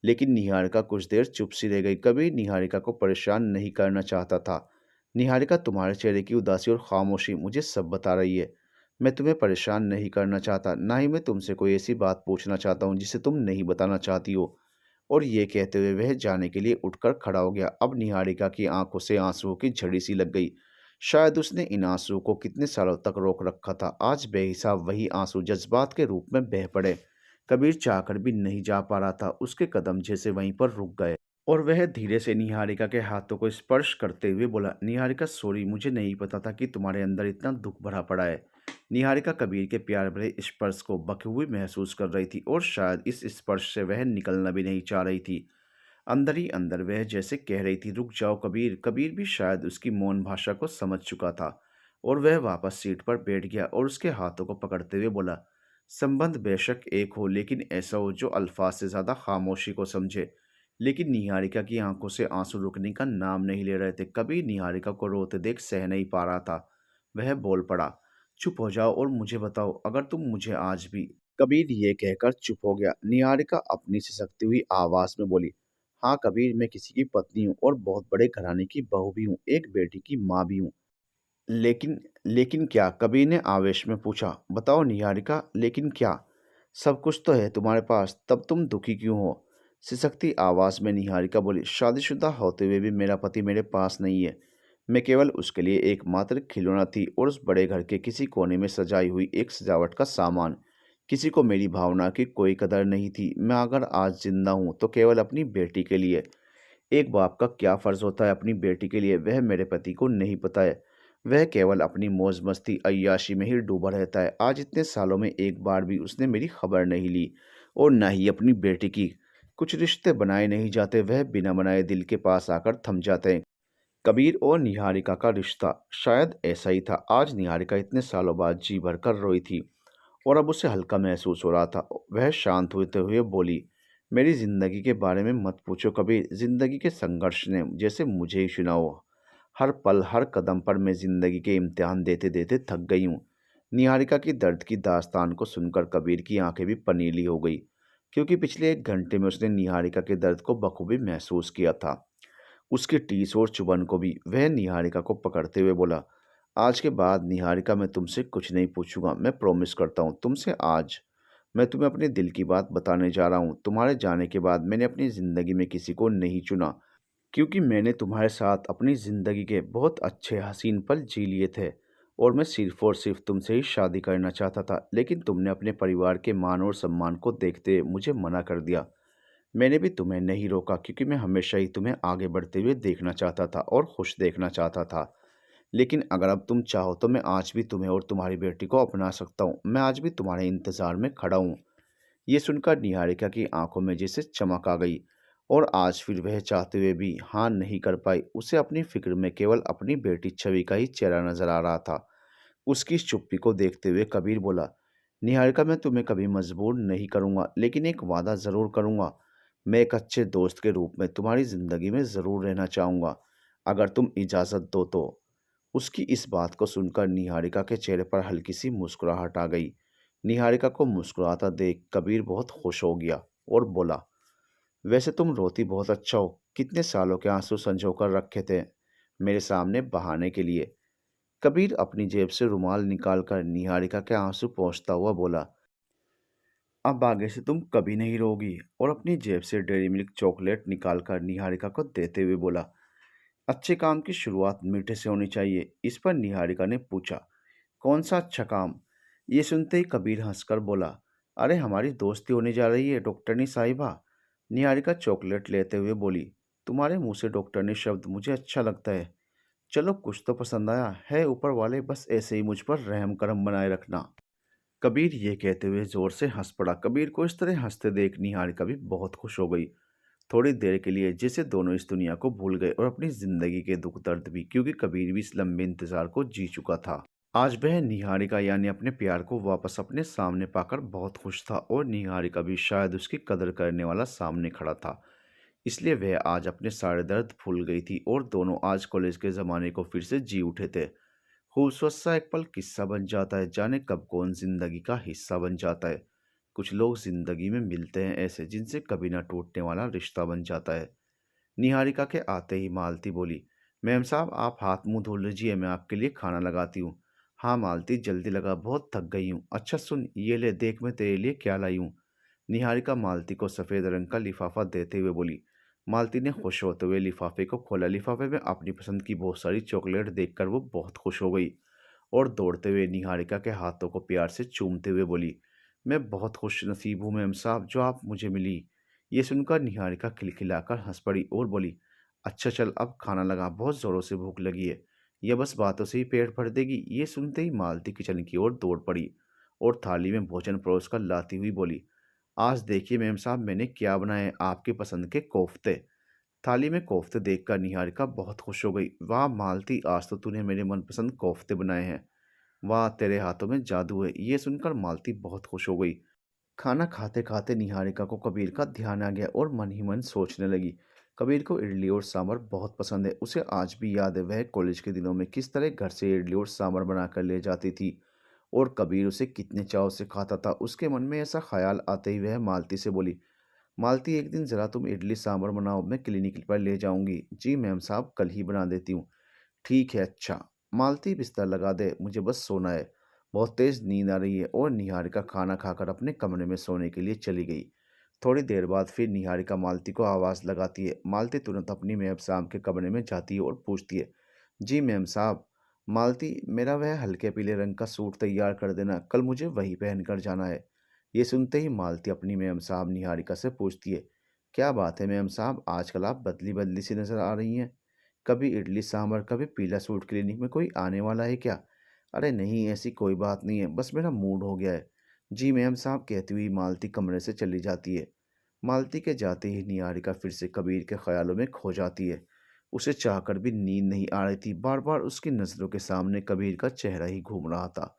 Speaker 1: लेकिन निहारिका कुछ देर चुप सी रह गई। कबीर निहारिका को परेशान नहीं करना चाहता था। निहारिका, तुम्हारे चेहरे की उदासी और खामोशी मुझे सब बता रही है। मैं तुम्हें परेशान नहीं करना चाहता, ना ही मैं तुमसे कोई ऐसी बात पूछना चाहता हूँ जिसे तुम नहीं बताना चाहती हो। और ये कहते हुए वह जाने के लिए उठकर खड़ा हो गया। अब निहारिका की आंखों से आंसुओं की झड़ी सी लग गई। शायद उसने इन आंसुओं को कितने सालों तक रोक रखा था। आज बेहिसाब वही आंसू जज्बात के रूप में बह पड़े। कबीर चाहकर भी नहीं जा पा रहा था। उसके कदम जैसे वहीं पर रुक गए और वह धीरे से निहारिका के हाथों को स्पर्श करते हुए बोला, निहारिका सॉरी, मुझे नहीं पता था कि तुम्हारे अंदर इतना दुख भरा पड़ा है। निहारिका कबीर के प्यार भरे स्पर्श को बखूबी महसूस कर रही थी और शायद इस स्पर्श से वह निकलना भी नहीं चाह रही थी। अंदर ही अंदर वह जैसे कह रही थी, रुक जाओ कबीर। कबीर भी शायद उसकी मौन भाषा को समझ चुका था और वह वापस सीट पर बैठ गया और उसके हाथों को पकड़ते हुए बोला, संबंध बेशक एक हो, लेकिन ऐसा हो जो अल्फाज से ज्यादा खामोशी को समझे। लेकिन निहारिका की आंखों से आंसू रुकने का नाम नहीं ले रहे थे। कबीर निहारिका को रोते देख सह नहीं पा रहा था। वह बोल पड़ा, चुप हो जाओ और मुझे बताओ, अगर तुम मुझे आज भी। कबीर ये कहकर चुप हो गया। निहारिका अपनी सिसकती हुई आवाज में बोली, हाँ कबीर, मैं किसी की पत्नी हूँ और बहुत बड़े घराने की बहू भी हूँ, एक बेटी की माँ भी हूँ। लेकिन लेकिन क्या? कबीर ने आवेश में पूछा। बताओ निहारिका, लेकिन क्या? सब कुछ तो है तुम्हारे पास, तब तुम दुखी क्यों हो? सिसकती आवाज में निहारिका बोली, शादीशुदा होते हुए भी मेरा पति मेरे पास नहीं है। मैं केवल उसके लिए एकमात्र खिलौना थी और उस बड़े घर के किसी कोने में सजाई हुई एक सजावट का सामान। किसी को मेरी भावना की कोई कदर नहीं थी। मैं अगर आज जिंदा हूँ तो केवल अपनी बेटी के लिए। एक बाप का क्या फर्ज होता है अपनी बेटी के लिए, वह मेरे पति को नहीं पता है। वह केवल अपनी मौज मस्ती अय्याशी में ही डूबा रहता है। आज इतने सालों में एक बार भी उसने मेरी खबर नहीं ली और न ही अपनी बेटी की। कुछ रिश्ते बनाए नहीं जाते, वह बिना बनाए दिल के पास आकर थम जाते हैं। कबीर और निहारिका का रिश्ता शायद ऐसा ही था। आज निहारिका इतने सालों बाद जी भर कर रोई थी और अब उसे हल्का महसूस हो रहा था। वह शांत होते हुए बोली, मेरी जिंदगी के बारे में मत पूछो कबीर। जिंदगी के संघर्ष ने जैसे मुझे ही सुनाओ। हर पल हर कदम पर मैं जिंदगी के इम्तिहान देते देते थक गई हूँ। निहारिका की दर्द की दास्तान को सुनकर कबीर की आंखें भी पनीली हो गई, क्योंकि पिछले एक घंटे में उसने निहारिका के दर्द को बखूबी महसूस किया था। उसकी टीस और चुभन को भी। वह निहारिका को पकड़ते हुए बोला, आज के बाद निहारिका, मैं तुमसे कुछ नहीं पूछूंगा। मैं प्रॉमिस करता हूँ तुमसे। आज मैं तुम्हें अपने दिल की बात बताने जा रहा हूँ। तुम्हारे जाने के बाद मैंने अपनी ज़िंदगी में किसी को नहीं चुना, क्योंकि मैंने तुम्हारे साथ अपनी ज़िंदगी के बहुत अच्छे हसीन पल जी लिए थे और मैं सिर्फ और सिर्फ तुमसे ही शादी करना चाहता था। लेकिन तुमने अपने परिवार के मान और सम्मान को देखते हुए मुझे मना कर दिया। मैंने भी तुम्हें नहीं रोका, क्योंकि मैं हमेशा ही तुम्हें आगे बढ़ते हुए देखना चाहता था और खुश देखना चाहता था। लेकिन अगर अब तुम चाहो तो मैं आज भी तुम्हें और तुम्हारी बेटी को अपना सकता हूँ। मैं आज भी तुम्हारे इंतज़ार में खड़ा हूँ। ये सुनकर निहारिका की आंखों में जैसे चमक आ गई और आज फिर वह चाहते हुए भी हाँ नहीं कर पाई। उसे अपनी फिक्र में केवल अपनी बेटी छवि का ही चेहरा नजर आ रहा था। उसकी इस चुप्पी को देखते हुए कबीर बोला, निहारिका, मैं तुम्हें कभी मजबूर नहीं करूंगा, लेकिन एक वादा ज़रूर करूंगा। मैं एक अच्छे दोस्त के रूप में तुम्हारी ज़िंदगी में ज़रूर रहना चाहूँगा, अगर तुम इजाज़त दो तो। उसकी इस बात को सुनकर निहारिका के चेहरे पर हल्की सी मुस्कुराहट आ गई। निहारिका को मुस्कुराता देख कबीर बहुत खुश हो गया और बोला, वैसे तुम रोती बहुत अच्छा हो। कितने सालों के आंसू संजो कर रखे थे मेरे सामने बहाने के लिए। कबीर अपनी जेब से रुमाल निकालकर निहारिका के आंसू पोंछता हुआ बोला, अब आगे से तुम कभी नहीं रोगी। और अपनी जेब से डेयरी मिल्क चॉकलेट निकालकर निहारिका को देते हुए बोला, अच्छे काम की शुरुआत मीठे से होनी चाहिए। इस पर निहारिका ने पूछा, कौन सा अच्छा काम? ये सुनते ही कबीर हंसकर बोला, अरे हमारी दोस्ती होने जा रही है डॉक्टरनी साहिबा। निहारिका चॉकलेट लेते हुए बोली, तुम्हारे मुंह से डॉक्टरनी शब्द मुझे अच्छा लगता है। चलो, कुछ तो पसंद आया है। ऊपर वाले बस ऐसे ही मुझ पर रहम करम बनाए रखना। कबीर ये कहते हुए जोर से हंस पड़ा। कबीर को इस तरह हंसते देख निहारिका भी बहुत खुश हो गई। थोड़ी देर के लिए जैसे दोनों इस दुनिया को भूल गए और अपनी जिंदगी के दुख दर्द भी, क्योंकि कबीर भी इस लंबे इंतजार को जी चुका था। आज वह निहारिका यानी अपने प्यार को वापस अपने सामने पाकर बहुत खुश था और निहारिका भी शायद उसकी कदर करने वाला सामने खड़ा था। इसलिए वह आज अपने सारे दर्द भूल गई थी और दोनों आज कॉलेज के ज़माने को फिर से जी उठे थे। खूबसूरत सा एक पल किस्सा बन जाता है, जाने कब कौन जिंदगी का हिस्सा बन जाता है। कुछ लोग जिंदगी में मिलते हैं ऐसे, जिनसे कभी ना टूटने वाला रिश्ता बन जाता है। निहारिका के आते ही मालती बोली, मैम साहब, आप हाथ मुंह धो लीजिए, मैं आपके लिए खाना लगाती हूँ। हाँ मालती, जल्दी लगा, बहुत थक गई हूँ। अच्छा सुन, ये ले देख मैं तेरे लिए क्या लाई हूँ। निहारिका मालती को सफ़ेद रंग का लिफाफा देते हुए बोली। मालती ने खुश होते हुए लिफाफे को खोला। लिफाफे में अपनी पसंद की बहुत सारी चॉकलेट देखकर वो बहुत खुश हो गई और दौड़ते हुए निहारिका के हाथों को प्यार से चूमते हुए बोली, मैं बहुत खुश नसीब हूँ मैम साहब, जो आप मुझे मिली। ये सुनकर निहारिका खिलखिलाकर हंस पड़ी और बोली, अच्छा चल अब खाना लगा, बहुत ज़ोरों से भूख लगी है। यह बस बातों से ही पेट भर देगी। ये सुनते ही मालती किचन की ओर दौड़ पड़ी और थाली में भोजन परोस कर लाती हुई बोली, आज देखिए मेम साहब, मैंने क्या बनाए हैं, आपके पसंद के कोफ्ते। थाली में कोफ्ते देखकर निहारिका बहुत खुश हो गई। वाह मालती, आज तो तूने मेरे मनपसंद कोफ्ते बनाए हैं। वाह, तेरे हाथों में जादू है। ये सुनकर मालती बहुत खुश हो गई। खाना खाते खाते निहारिका को कबीर का ध्यान आ गया और मन ही मन सोचने लगी। कबीर को इडली और सांभर बहुत पसंद है। उसे आज भी याद है वह कॉलेज के दिनों में किस तरह घर से इडली और सांभर बना कर ले जाती थी और कबीर उसे कितने चाव से खाता था। उसके मन में ऐसा ख्याल आते ही वह मालती से बोली, मालती एक दिन ज़रा तुम इडली सांभर बनाओ, मैं क्लिनिक पर ले जाऊंगी। जी मैम साहब, कल ही बना देती हूँ। ठीक है, अच्छा। मालती, बिस्तर लगा दे, मुझे बस सोना है। बहुत तेज नींद आ रही है। और निहारिका खाना खाकर अपने कमरे में सोने के लिए चली गई। थोड़ी देर बाद फिर निहारिका मालती को आवाज़ लगाती है। मालती तुरंत अपनी मैम साहब के कमरे में जाती है और पूछती है, जी मैम साहब। मालती, मेरा वह हल्के पीले रंग का सूट तैयार कर देना, कल मुझे वही पहन कर जाना है। ये सुनते ही मालती अपनी मैम साहब निहारिका से पूछती है, क्या बात है मैम साहब, आजकल आप बदली बदली सी नज़र आ रही हैं। कभी इडली सांभर, कभी पीला सूट, क्लिनिक में कोई आने वाला है क्या? अरे नहीं, ऐसी कोई बात नहीं है, बस मेरा मूड हो गया है। जी मैम साहब, कहती हुई मालती कमरे से चली जाती है। मालती के जाते ही निहारिका फिर से कबीर के ख्यालों में खो जाती है। उसे चाहकर भी नींद नहीं आ रही थी। बार बार उसकी नज़रों के सामने कबीर का चेहरा ही घूम रहा था।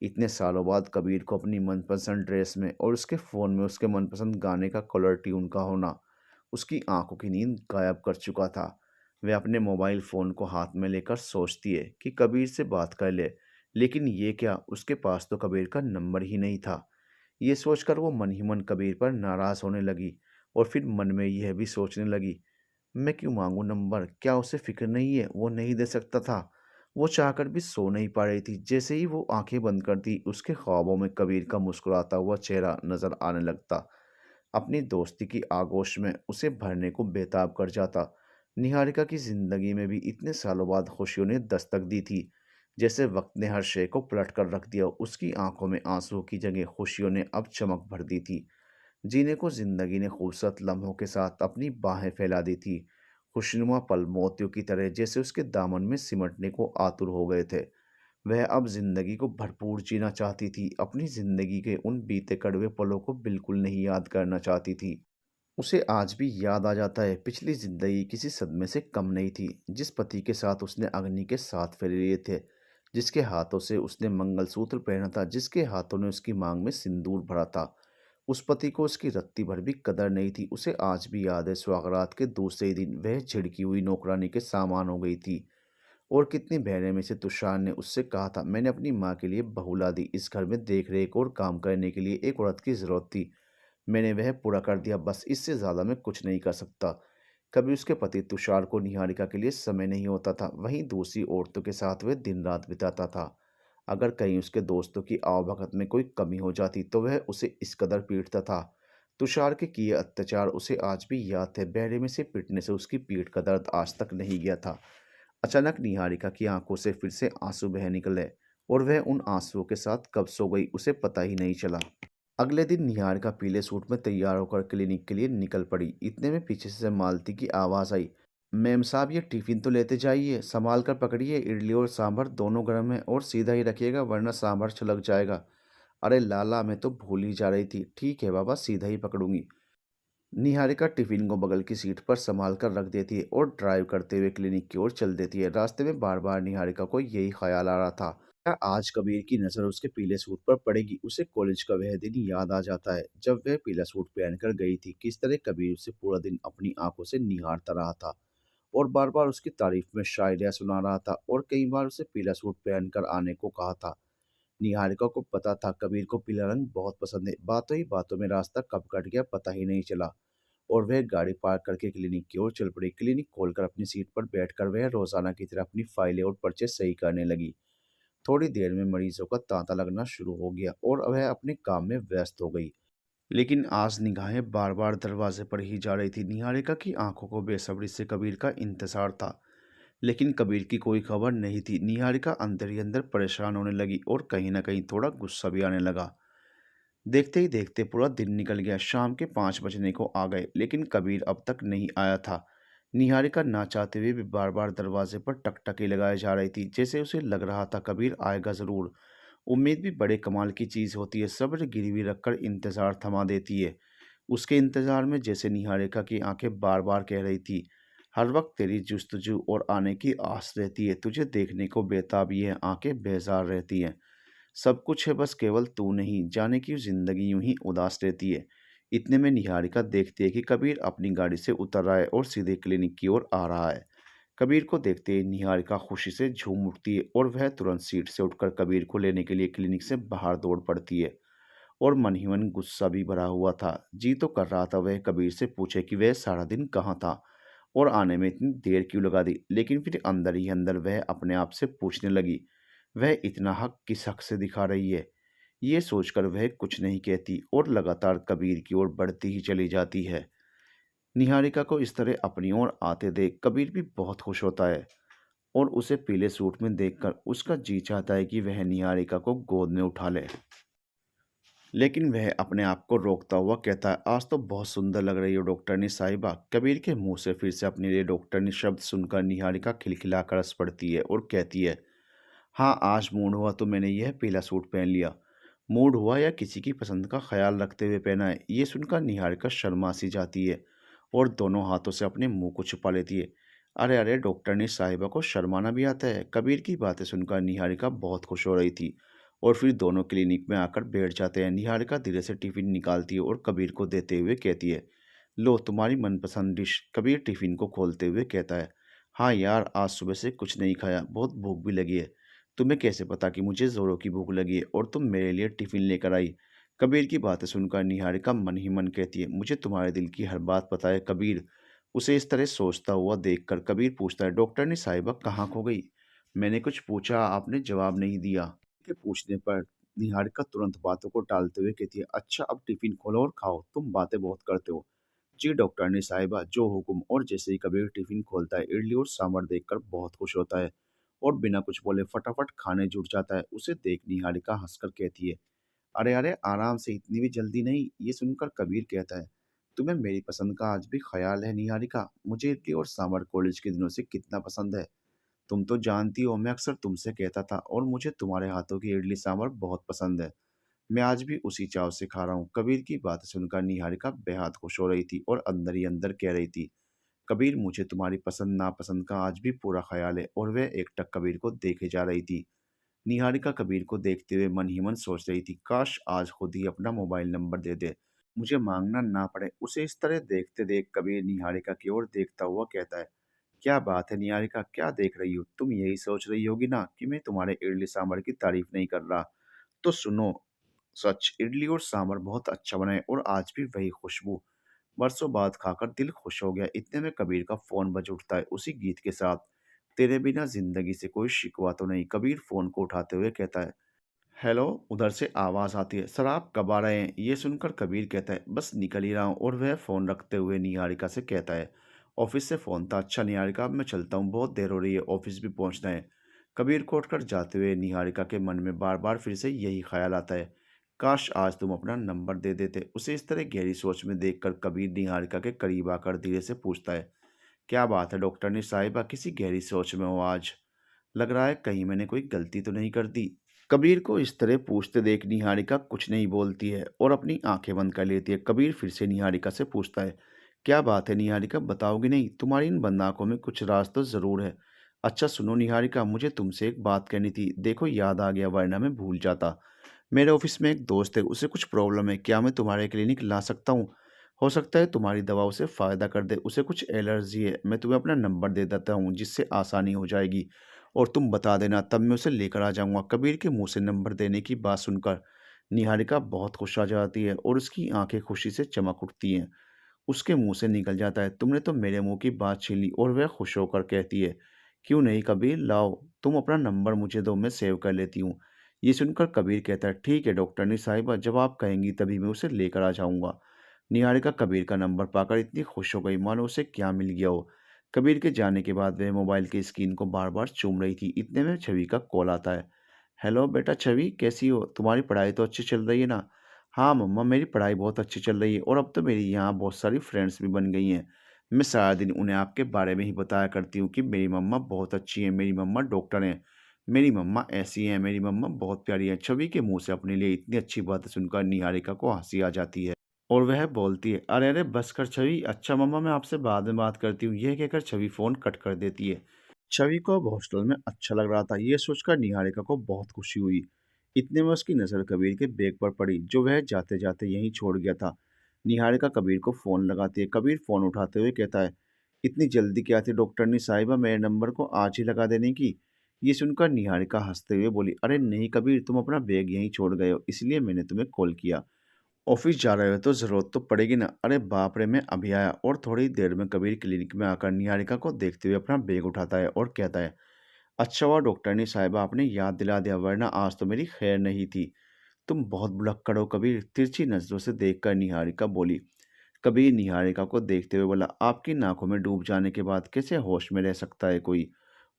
Speaker 1: इतने सालों बाद कबीर को अपनी मनपसंद ड्रेस में और उसके फ़ोन में उसके मनपसंद गाने का कॉलर ट्यून का होना उसकी आंखों की नींद गायब कर चुका था। वह अपने मोबाइल फ़ोन को हाथ में लेकर सोचती है कि कबीर से बात कर ले, लेकिन ये क्या, उसके पास तो कबीर का नंबर ही नहीं था। ये सोचकर वो मन ही मन कबीर पर नाराज़ होने लगी और फिर मन में यह भी सोचने लगी, मैं क्यों मांगू नंबर? क्या उसे फ़िक्र नहीं है? वो नहीं दे सकता था। वो चाहकर भी सो नहीं पा रही थी। जैसे ही वो आंखें बंद करती, उसके ख्वाबों में कबीर का मुस्कुराता हुआ चेहरा नजर आने लगता। अपनी दोस्ती की आगोश में उसे भरने को बेताब कर जाता। निहारिका की जिंदगी में भी इतने सालों बाद खुशियों ने दस्तक दी थी। जैसे वक्त ने हर शय को पलट कर रख दिया। उसकी आंखों में आंसू की जगह खुशियों ने अब चमक भर दी थी। जीने को जिंदगी ने खूबसूरत लम्हों के साथ अपनी बाहें फैला दी थी। खुशनुमा पल मोतियों की तरह जैसे उसके दामन में सिमटने को आतुर हो गए थे। वह अब जिंदगी को भरपूर जीना चाहती थी। अपनी जिंदगी के उन बीते कड़वे पलों को बिल्कुल नहीं याद करना चाहती थी। उसे आज भी याद आ जाता है, पिछली जिंदगी किसी सदमे से कम नहीं थी। जिस पति के साथ उसने अग्नि के 7 फेरे लिए थे, जिसके हाथों से उसने मंगलसूत्र पहना था, जिसके हाथों ने उसकी मांग में सिंदूर भरा था, उस पति को उसकी रत्ती भर भी कदर नहीं थी। उसे आज भी याद है, सुहागरात के दूसरे ही दिन वह झिड़की हुई नौकरानी के सामान हो गई थी। और कितनी बहनें में से तुषार ने उससे कहा था, मैंने अपनी माँ के लिए बहू ला दी, इस घर में देख रेख और काम करने के लिए एक औरत की ज़रूरत थी, मैंने वह पूरा कर दिया, बस इससे ज़्यादा मैं कुछ नहीं कर सकता। कभी उसके पति तुषार को निहारिका के लिए समय नहीं होता था, वहीं दूसरी औरतों के साथ वह दिन रात बिताता था। अगर कहीं उसके दोस्तों की आवभगत में कोई कमी हो जाती तो वह उसे इस कदर पीटता था। तुषार के किए अत्याचार उसे आज भी याद थे। बहरे में से पीटने से उसकी पीठ का दर्द आज तक नहीं गया था। अचानक निहारिका की आंखों से फिर से आंसू बह निकले और वह उन आंसुओं के साथ कब सो गई उसे पता ही नहीं चला। अगले दिन निहारिका पीले सूट में तैयार होकर क्लिनिक के लिए निकल पड़ी। इतने में पीछे से मालती की आवाज़ आई, मैम साहब ये टिफ़िन तो लेते जाइए, संभाल कर पकड़िए, इडली और सांभर दोनों गर्म है और सीधा ही रखिएगा वरना सांभर छलक जाएगा। अरे लाला, मैं तो भूल ही जा रही थी। ठीक है बाबा, सीधा ही पकड़ूंगी। निहारिका टिफिन को बगल की सीट पर संभाल कर रख देती है और ड्राइव करते हुए क्लिनिक की ओर चल देती है। रास्ते में बार बार निहारिका को यही ख्याल आ रहा था, क्या आज कबीर की नज़र उसके पीले सूट पर पड़ेगी। उसे कॉलेज का वह दिन याद आ जाता है जब वह पीला सूट पहनकर गई थी। किस तरह कबीर उसे पूरा दिन अपनी आंखों से निहारता रहा था और बार बार उसकी तारीफ में शायरियाँ सुना रहा था और कई बार उसे पीला सूट पहनकर आने को कहा था। निहारिका को पता था कबीर को पीला रंग बहुत पसंद है। बातों ही बातों में रास्ता कब कट गया पता ही नहीं चला और वह गाड़ी पार्क करके क्लिनिक की ओर चल पड़ी। क्लिनिक खोलकर अपनी सीट पर बैठकर वह रोजाना की तरह अपनी फाइलें और पर्चे सही करने लगी। थोड़ी देर में मरीजों का तांता लगना शुरू हो गया और वह अपने काम में व्यस्त हो गई। लेकिन आज निगाहें बार बार दरवाजे पर ही जा रही थी। निहारिका की आंखों को बेसब्री से कबीर का इंतजार था, लेकिन कबीर की कोई खबर नहीं थी। निहारिका अंदर ही अंदर परेशान होने लगी और कहीं ना कहीं थोड़ा गुस्सा भी आने लगा। देखते ही देखते पूरा दिन निकल गया। शाम के 5 बजने को आ गए, लेकिन कबीर अब तक नहीं आया था। निहारिका ना चाहते हुए भी बार-बार दरवाजे पर टकटकी लगाए जा रही थी, जैसे उसे लग रहा था कबीर आएगा ज़रूर। उम्मीद भी बड़े कमाल की चीज़ होती है, सब्र गिरवी रखकर इंतज़ार थमा देती है। उसके इंतज़ार में जैसे निहारिका की आंखें बार-बार कह रही थी, हर वक्त तेरी जुस्तजू और आने की आस रहती है, तुझे देखने को बेताब ये आंखें बेजार रहती हैं। सब कुछ है बस केवल तू नहीं, जाने क्यों ज़िंदगी यूं ही उदास रहती है। इतने में निहारिका देखती है कि कबीर अपनी गाड़ी से उतर रहा है और सीधे क्लिनिक की ओर आ रहा है। कबीर को देखते ही निहारिका खुशी से झूम उठती है और वह तुरंत सीट से उठकर कबीर को लेने के लिए क्लिनिक से बाहर दौड़ पड़ती है। और मन ही मन गुस्सा भी भरा हुआ था। जी तो कर रहा था वह कबीर से पूछे कि वह सारा दिन कहाँ था और आने में इतनी देर क्यों लगा दी। लेकिन फिर अंदर ही अंदर वह अपने आप से पूछने लगी, वह इतना हक किस हक से दिखा रही है। ये सोचकर वह कुछ नहीं कहती और लगातार कबीर की ओर बढ़ती ही चली जाती है। निहारिका को इस तरह अपनी ओर आते देख कबीर भी बहुत खुश होता है और उसे पीले सूट में देखकर उसका जी चाहता है कि वह निहारिका को गोद में उठा ले। लेकिन वह अपने आप को रोकता हुआ कहता है, आज तो बहुत सुंदर लग रही हो डॉक्टरनी साहिबा। कबीर के मुंह से फिर से अपने लिए डॉक्टरनी शब्द सुनकर निहारिका खिलखिला कर हंस पड़ती है और कहती है, हाँ आज मूड हुआ तो मैंने यह पीला सूट पहन लिया। मूड हुआ या किसी की पसंद का ख्याल रखते हुए पहना है। ये सुनकर निहारिका शर्मा सी जाती है और दोनों हाथों से अपने मुंह को छुपा लेती है। अरे अरे, डॉक्टरनी साहिबा को शर्माना भी आता है। कबीर की बातें सुनकर निहारिका बहुत खुश हो रही थी और फिर दोनों क्लिनिक में आकर बैठ जाते हैं। निहारिका धीरे से टिफिन निकालती है और कबीर को देते हुए कहती है, लो तुम्हारी मनपसंद डिश। कबीर टिफिन को खोलते हुए कहता है, हाँ यार आज सुबह से कुछ नहीं खाया, बहुत भूख भी लगी है। तुम्हें कैसे पता कि मुझे ज़ोरों की भूख लगी है और तुम मेरे लिए टिफिन लेकर आई। कबीर की बातें सुनकर निहारिका मन ही मन कहती है, मुझे तुम्हारे दिल की हर बात पता है कबीर। उसे इस तरह सोचता हुआ देखकर कबीर पूछता है, डॉक्टरनी साहिबा कहाँ खो गई। मैंने कुछ पूछा, आपने जवाब नहीं दिया। के पूछने पर निहारिका तुरंत बातों को टालते हुए कहती है, अच्छा अब टिफिन खोलो और खाओ, तुम बातें बहुत करते हो। जी डॉक्टरनी साहिबा जो हुक्म। और जैसे ही कबीर टिफिन खोलता है, इडली और सांभर देखकर बहुत खुश होता है और बिना कुछ बोले फटाफट खाने जुट जाता है। उसे देख निहारिका हंसकर कहती है, अरे अरे आराम से, इतनी भी जल्दी नहीं। ये सुनकर कबीर कहता है, तुम्हें मेरी पसंद का आज भी ख्याल है निहारिका। मुझे इडली और सांभर कॉलेज के दिनों से कितना पसंद है। तुम तो जानती हो मैं अक्सर तुमसे कहता था और मुझे तुम्हारे हाथों की इडली सांभर बहुत पसंद है। मैं आज भी उसी चाव से खा रहा हूँ। कबीर की बात सुनकर निहारिका बेहद खुश हो रही थी और अंदर ही अंदर कह रही थी, कबीर मुझे तुम्हारी पसंद नापसंद का आज भी पूरा ख्याल है। और वह एकटक कबीर को देखे जा रही थी। निहारिका कबीर को देखते हुए मन ही मन सोच रही थी, काश आज खुद ही अपना मोबाइल नंबर दे दे, मुझे मांगना ना पड़े। उसे इस तरह देखते देख कबीर निहारिका की ओर देखता हुआ कहता है, क्या बात है निहारिका, क्या देख रही हो। तुम यही सोच रही होगी ना कि मैं तुम्हारे इडली सांभर की तारीफ नहीं कर रहा। तो सुनो, सच इडली और सांभर बहुत अच्छा बना है और आज भी वही खुशबू। बरसों बाद खाकर दिल खुश हो गया। इतने में कबीर का फोन बज उठता है उसी गीत के साथ, तेरे बिना जिंदगी से कोई शिकवा तो नहीं। कबीर फोन को उठाते हुए कहता है, हेलो। उधर से आवाज आती है, सर आप कब आ रहे हैं। ये सुनकर कबीर कहता है, बस निकल ही रहा हूँ। और वह फोन रखते हुए निहारिका से कहता है, ऑफिस से फोन था। अच्छा निहारिका अब मैं चलता हूँ, बहुत देर हो रही है, ऑफिस भी पहुंचना है। कबीर को उठकर जाते हुए निहारिका के मन में बार बार फिर से यही ख्याल आता है, काश आज तुम अपना नंबर दे देते। उसे इस तरह गहरी सोच में देखकर कबीर निहारिका के करीब आकर धीरे से पूछता है, क्या बात है डॉक्टरनी साहिबा, किसी गहरी सोच में हो आज। लग रहा है कहीं मैंने कोई गलती तो नहीं कर दी। कबीर को इस तरह पूछते देख निहारिका कुछ नहीं बोलती है और अपनी आंखें बंद कर लेती है। कबीर फिर से निहारिका से पूछता है, क्या बात है निहारिका, बताओगी नहीं। तुम्हारी इन बंद आंखों में कुछ राज तो जरूर है। अच्छा सुनो निहारिका, मुझे तुमसे एक बात कहनी थी। देखो याद आ गया, वरना मैं भूल जाता। मेरे ऑफिस में एक दोस्त है, उसे कुछ प्रॉब्लम है। क्या मैं तुम्हारे क्लिनिक ला सकता हूँ। हो सकता है तुम्हारी दवा उसे फ़ायदा कर दे। उसे कुछ एलर्जी है। मैं तुम्हें अपना नंबर दे देता हूँ जिससे आसानी हो जाएगी और तुम बता देना, तब मैं उसे लेकर आ जाऊँगा। कबीर के मुँह से नंबर देने की बात सुनकर निहारिका बहुत खुश आ जाती है और उसकी आँखें खुशी से चमक उठती हैं। उसके मुँह से निकल जाता है, तुमने तो मेरे मुँह की बात छीन ली। और वह खुश होकर कहती है, क्यों नहीं कबीर, लाओ तुम अपना नंबर मुझे दो, मैं सेव कर लेती हूँ। ये सुनकर कबीर कहता है, ठीक है डॉक्टरनी साहिबा, जब आप कहेंगी तभी मैं उसे लेकर आ जाऊँगा। निहारिका कबीर का नंबर पाकर इतनी खुश हो गई मानो उसे क्या मिल गया हो। कबीर के जाने के बाद वह मोबाइल की स्क्रीन को बार बार चूम रही थी। इतने में छवि का कॉल आता है, हेलो बेटा छवि, कैसी हो। तुम्हारी पढ़ाई तो अच्छी चल रही है ना। हाँ मम्मा, मेरी पढ़ाई बहुत अच्छी चल रही है और अब तो मेरी यहाँ बहुत सारी फ्रेंड्स भी बन गई हैं। मैं सारा दिन उन्हें आपके बारे में ही बताया करती हूँ कि मेरी मम्मा बहुत अच्छी हैं, मेरी मम्मा डॉक्टर हैं, मेरी मम्मा ऐसी हैं, मेरी मम्मा बहुत प्यारी हैं। छवि के मुँह से अपने लिए इतनी अच्छी बातें सुनकर निहारिका को हँसी आ जाती है और वह बोलती है, "अरे, अरे! बस कर छवि, अच्छा मम्मा मैं आपसे बाद में बात करती हूँ।" यह कहकर छवि फ़ोन कट कर देती है। छवि को अब हॉस्टल में अच्छा लग रहा था, ये सोचकर निहारिका को बहुत खुशी हुई। इतने में उसकी नज़र कबीर के बैग पर पड़ी, जो वह जाते-जाते यहीं छोड़ गया था। निहारिका कबीर को फ़ोन लगाती है। कबीर फ़ोन उठाते हुए कहता है, "इतनी जल्दी क्या थी डॉक्टरनी साहिबा मेरे नंबर को आज ही लगा देने की?" ये सुनकर निहारिका हँसते हुए बोली, "अरे नहीं कबीर, तुम अपना बैग यहीं छोड़ गए हो, इसलिए मैंने तुम्हें कॉल किया। ऑफिस जा रहे हो तो ज़रूरत तो पड़ेगी ना। अरे बाप रे, मैं अभी आया।" और थोड़ी देर में कबीर क्लिनिक में आकर निहारिका को देखते हुए अपना बैग उठाता है और कहता है, "अच्छा हुआ डॉक्टरनी साहिबा आपने याद दिला दिया, वरना आज तो मेरी खैर नहीं थी। तुम बहुत भुलक्कड़ हो कबीर।" तिरछी नज़रों से देखकर निहारिका बोली। कबीर निहारिका को देखते हुए बोला, "आपकी नाकों में डूब जाने के बाद कैसे होश में रह सकता है कोई?"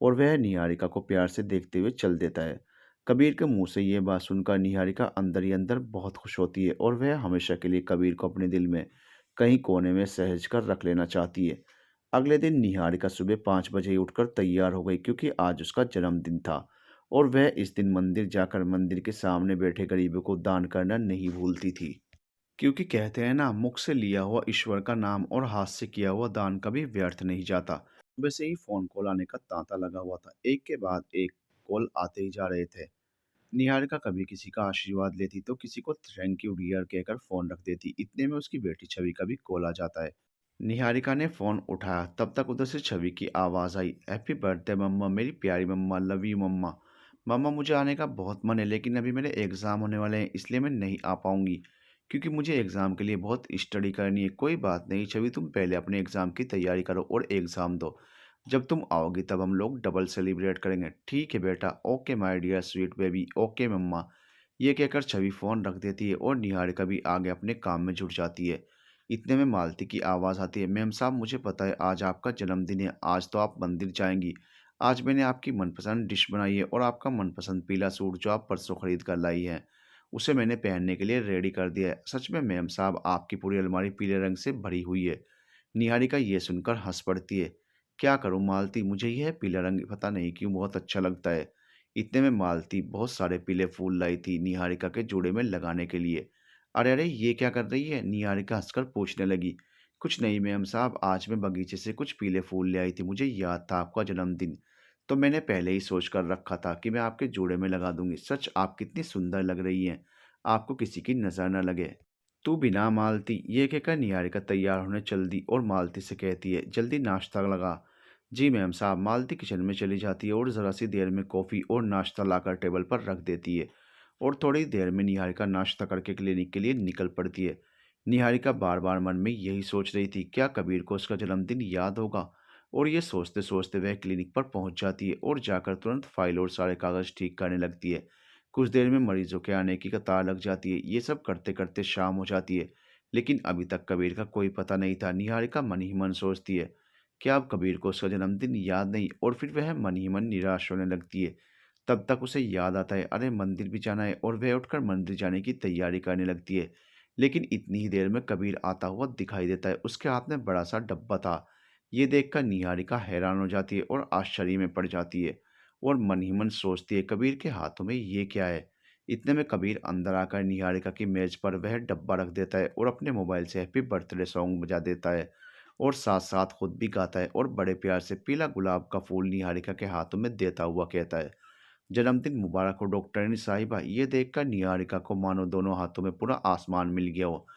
Speaker 1: और वह निहारिका को प्यार से देखते हुए चल देता है। कबीर के मुंह से ये बात सुनकर निहारिका अंदर ही अंदर बहुत खुश होती है और वह हमेशा के लिए कबीर को अपने दिल में कहीं कोने में सहेज कर रख लेना चाहती है। अगले दिन निहारिका सुबह 5 बजे ही उठकर तैयार हो गई, क्योंकि आज उसका जन्मदिन था और वह इस दिन मंदिर जाकर मंदिर के सामने बैठे गरीबों को दान करना नहीं भूलती थी। क्योंकि कहते हैं ना, मुख से लिया हुआ ईश्वर का नाम और हाथ से किया हुआ दान कभी व्यर्थ नहीं जाता। वैसे ही फोन कॉल आने का तांता लगा हुआ था, एक के बाद एक कॉल आते ही जा रहे थे। निहारिका कभी किसी का आशीर्वाद लेती तो किसी को थैंक यू डियर कहकर फोन रख देती। इतने में उसकी बेटी छवि का भी कॉल आ जाता है। निहारिका ने फोन उठाया, तब तक उधर से छवि की आवाज आई, "हैप्पी बर्थडे मम्मा, मेरी प्यारी मम्मा, लव यू मम्मा। मम्मा मुझे आने का बहुत मन है, लेकिन अभी मेरे एग्जाम होने वाले हैं, इसलिए मैं नहीं आ पाऊंगी, क्योंकि मुझे एग्जाम के लिए बहुत स्टडी करनी है।" "कोई बात नहीं छवि, तुम पहले अपने एग्जाम की तैयारी करो और एग्जाम दो। जब तुम आओगी तब हम लोग डबल सेलिब्रेट करेंगे।" "ठीक है बेटा, okay my dear sweet baby, okay mamma." ये कहकर छवि फोन रख देती है और निहारिका भी आगे अपने काम में जुट जाती है। इतने में मालती की आवाज़ आती है, "मैम साहब मुझे पता है आज आपका जन्मदिन है, आज तो आप मंदिर जाएंगी। आज मैंने आपकी मनपसंद डिश बनाई है और आपका मनपसंद पीला सूट जो आप परसों खरीद कर लाई है, उसे मैंने पहनने के लिए रेडी कर दिया है। सच में मैम साहब, आपकी पूरी अलमारी पीले रंग से भरी हुई है।" निहारिका ये सुनकर हंस पड़ती है। "क्या करूं मालती, मुझे यह पीला रंग पता नहीं क्यों बहुत अच्छा लगता है।" इतने में मालती बहुत सारे पीले फूल लाई थी निहारिका के जोड़े में लगाने के लिए। "अरे अरे, ये क्या कर रही है?" निहारिका हंसकर पूछने लगी। "कुछ नहीं मैम साहब, आज मैं बगीचे से कुछ पीले फूल ले आई थी, मुझे याद था आपका जन्मदिन, तो मैंने पहले ही सोच कर रखा था कि मैं आपके जोड़े में लगा दूंगी। सच आप कितनी सुंदर लग रही हैं, आपको किसी की नज़र न लगे।" "तू भी ना मालती," ये कहकर निहारिका तैयार होने चल दी और मालती से कहती है, "जल्दी नाश्ता लगा।" "जी मैम साहब।" मालती किचन में चली जाती है और ज़रा सी देर में कॉफ़ी और नाश्ता लाकर टेबल पर रख देती है और थोड़ी देर में निहारिका नाश्ता करके क्लिनिक के लिए निकल पड़ती है। निहारिका बार बार मन में यही सोच रही थी, क्या कबीर को उसका जन्मदिन याद होगा? और ये सोचते सोचते वह क्लिनिक पर पहुंच जाती है और जाकर तुरंत फाइल और सारे कागज़ ठीक करने लगती है। कुछ देर में मरीजों के आने की कतार लग जाती है। ये सब करते करते शाम हो जाती है, लेकिन अभी तक कबीर का कोई पता नहीं था। निहारिका मन ही मन सोचती है, क्या अब कबीर को उसका जन्मदिन याद नहीं? और फिर वह मन ही मन निराश होने लगती है। तब तक उसे याद आता है, अरे मंदिर भी जाना है, और वह उठकर मंदिर जाने की तैयारी करने लगती है। लेकिन इतनी ही देर में कबीर आता हुआ दिखाई देता है। उसके हाथ में बड़ा सा डब्बा था। ये देखकर निहारिका हैरान हो जाती है और आश्चर्य में पड़ जाती है और मन ही मन सोचती है, कबीर के हाथों में ये क्या है? इतने में कबीर अंदर आकर निहारिका की मेज पर वह डब्बा रख देता है और अपने मोबाइल से हैप्पी बर्थडे सॉन्ग बजा देता है और साथ साथ खुद भी गाता है और बड़े प्यार से पीला गुलाब का फूल निहारिका के हाथों में देता हुआ कहता है, "जन्मदिन मुबारक हो डॉक्टरनी साहिबा।" ये देखकर निहारिका को मानो दोनों हाथों में पूरा आसमान मिल गया हो।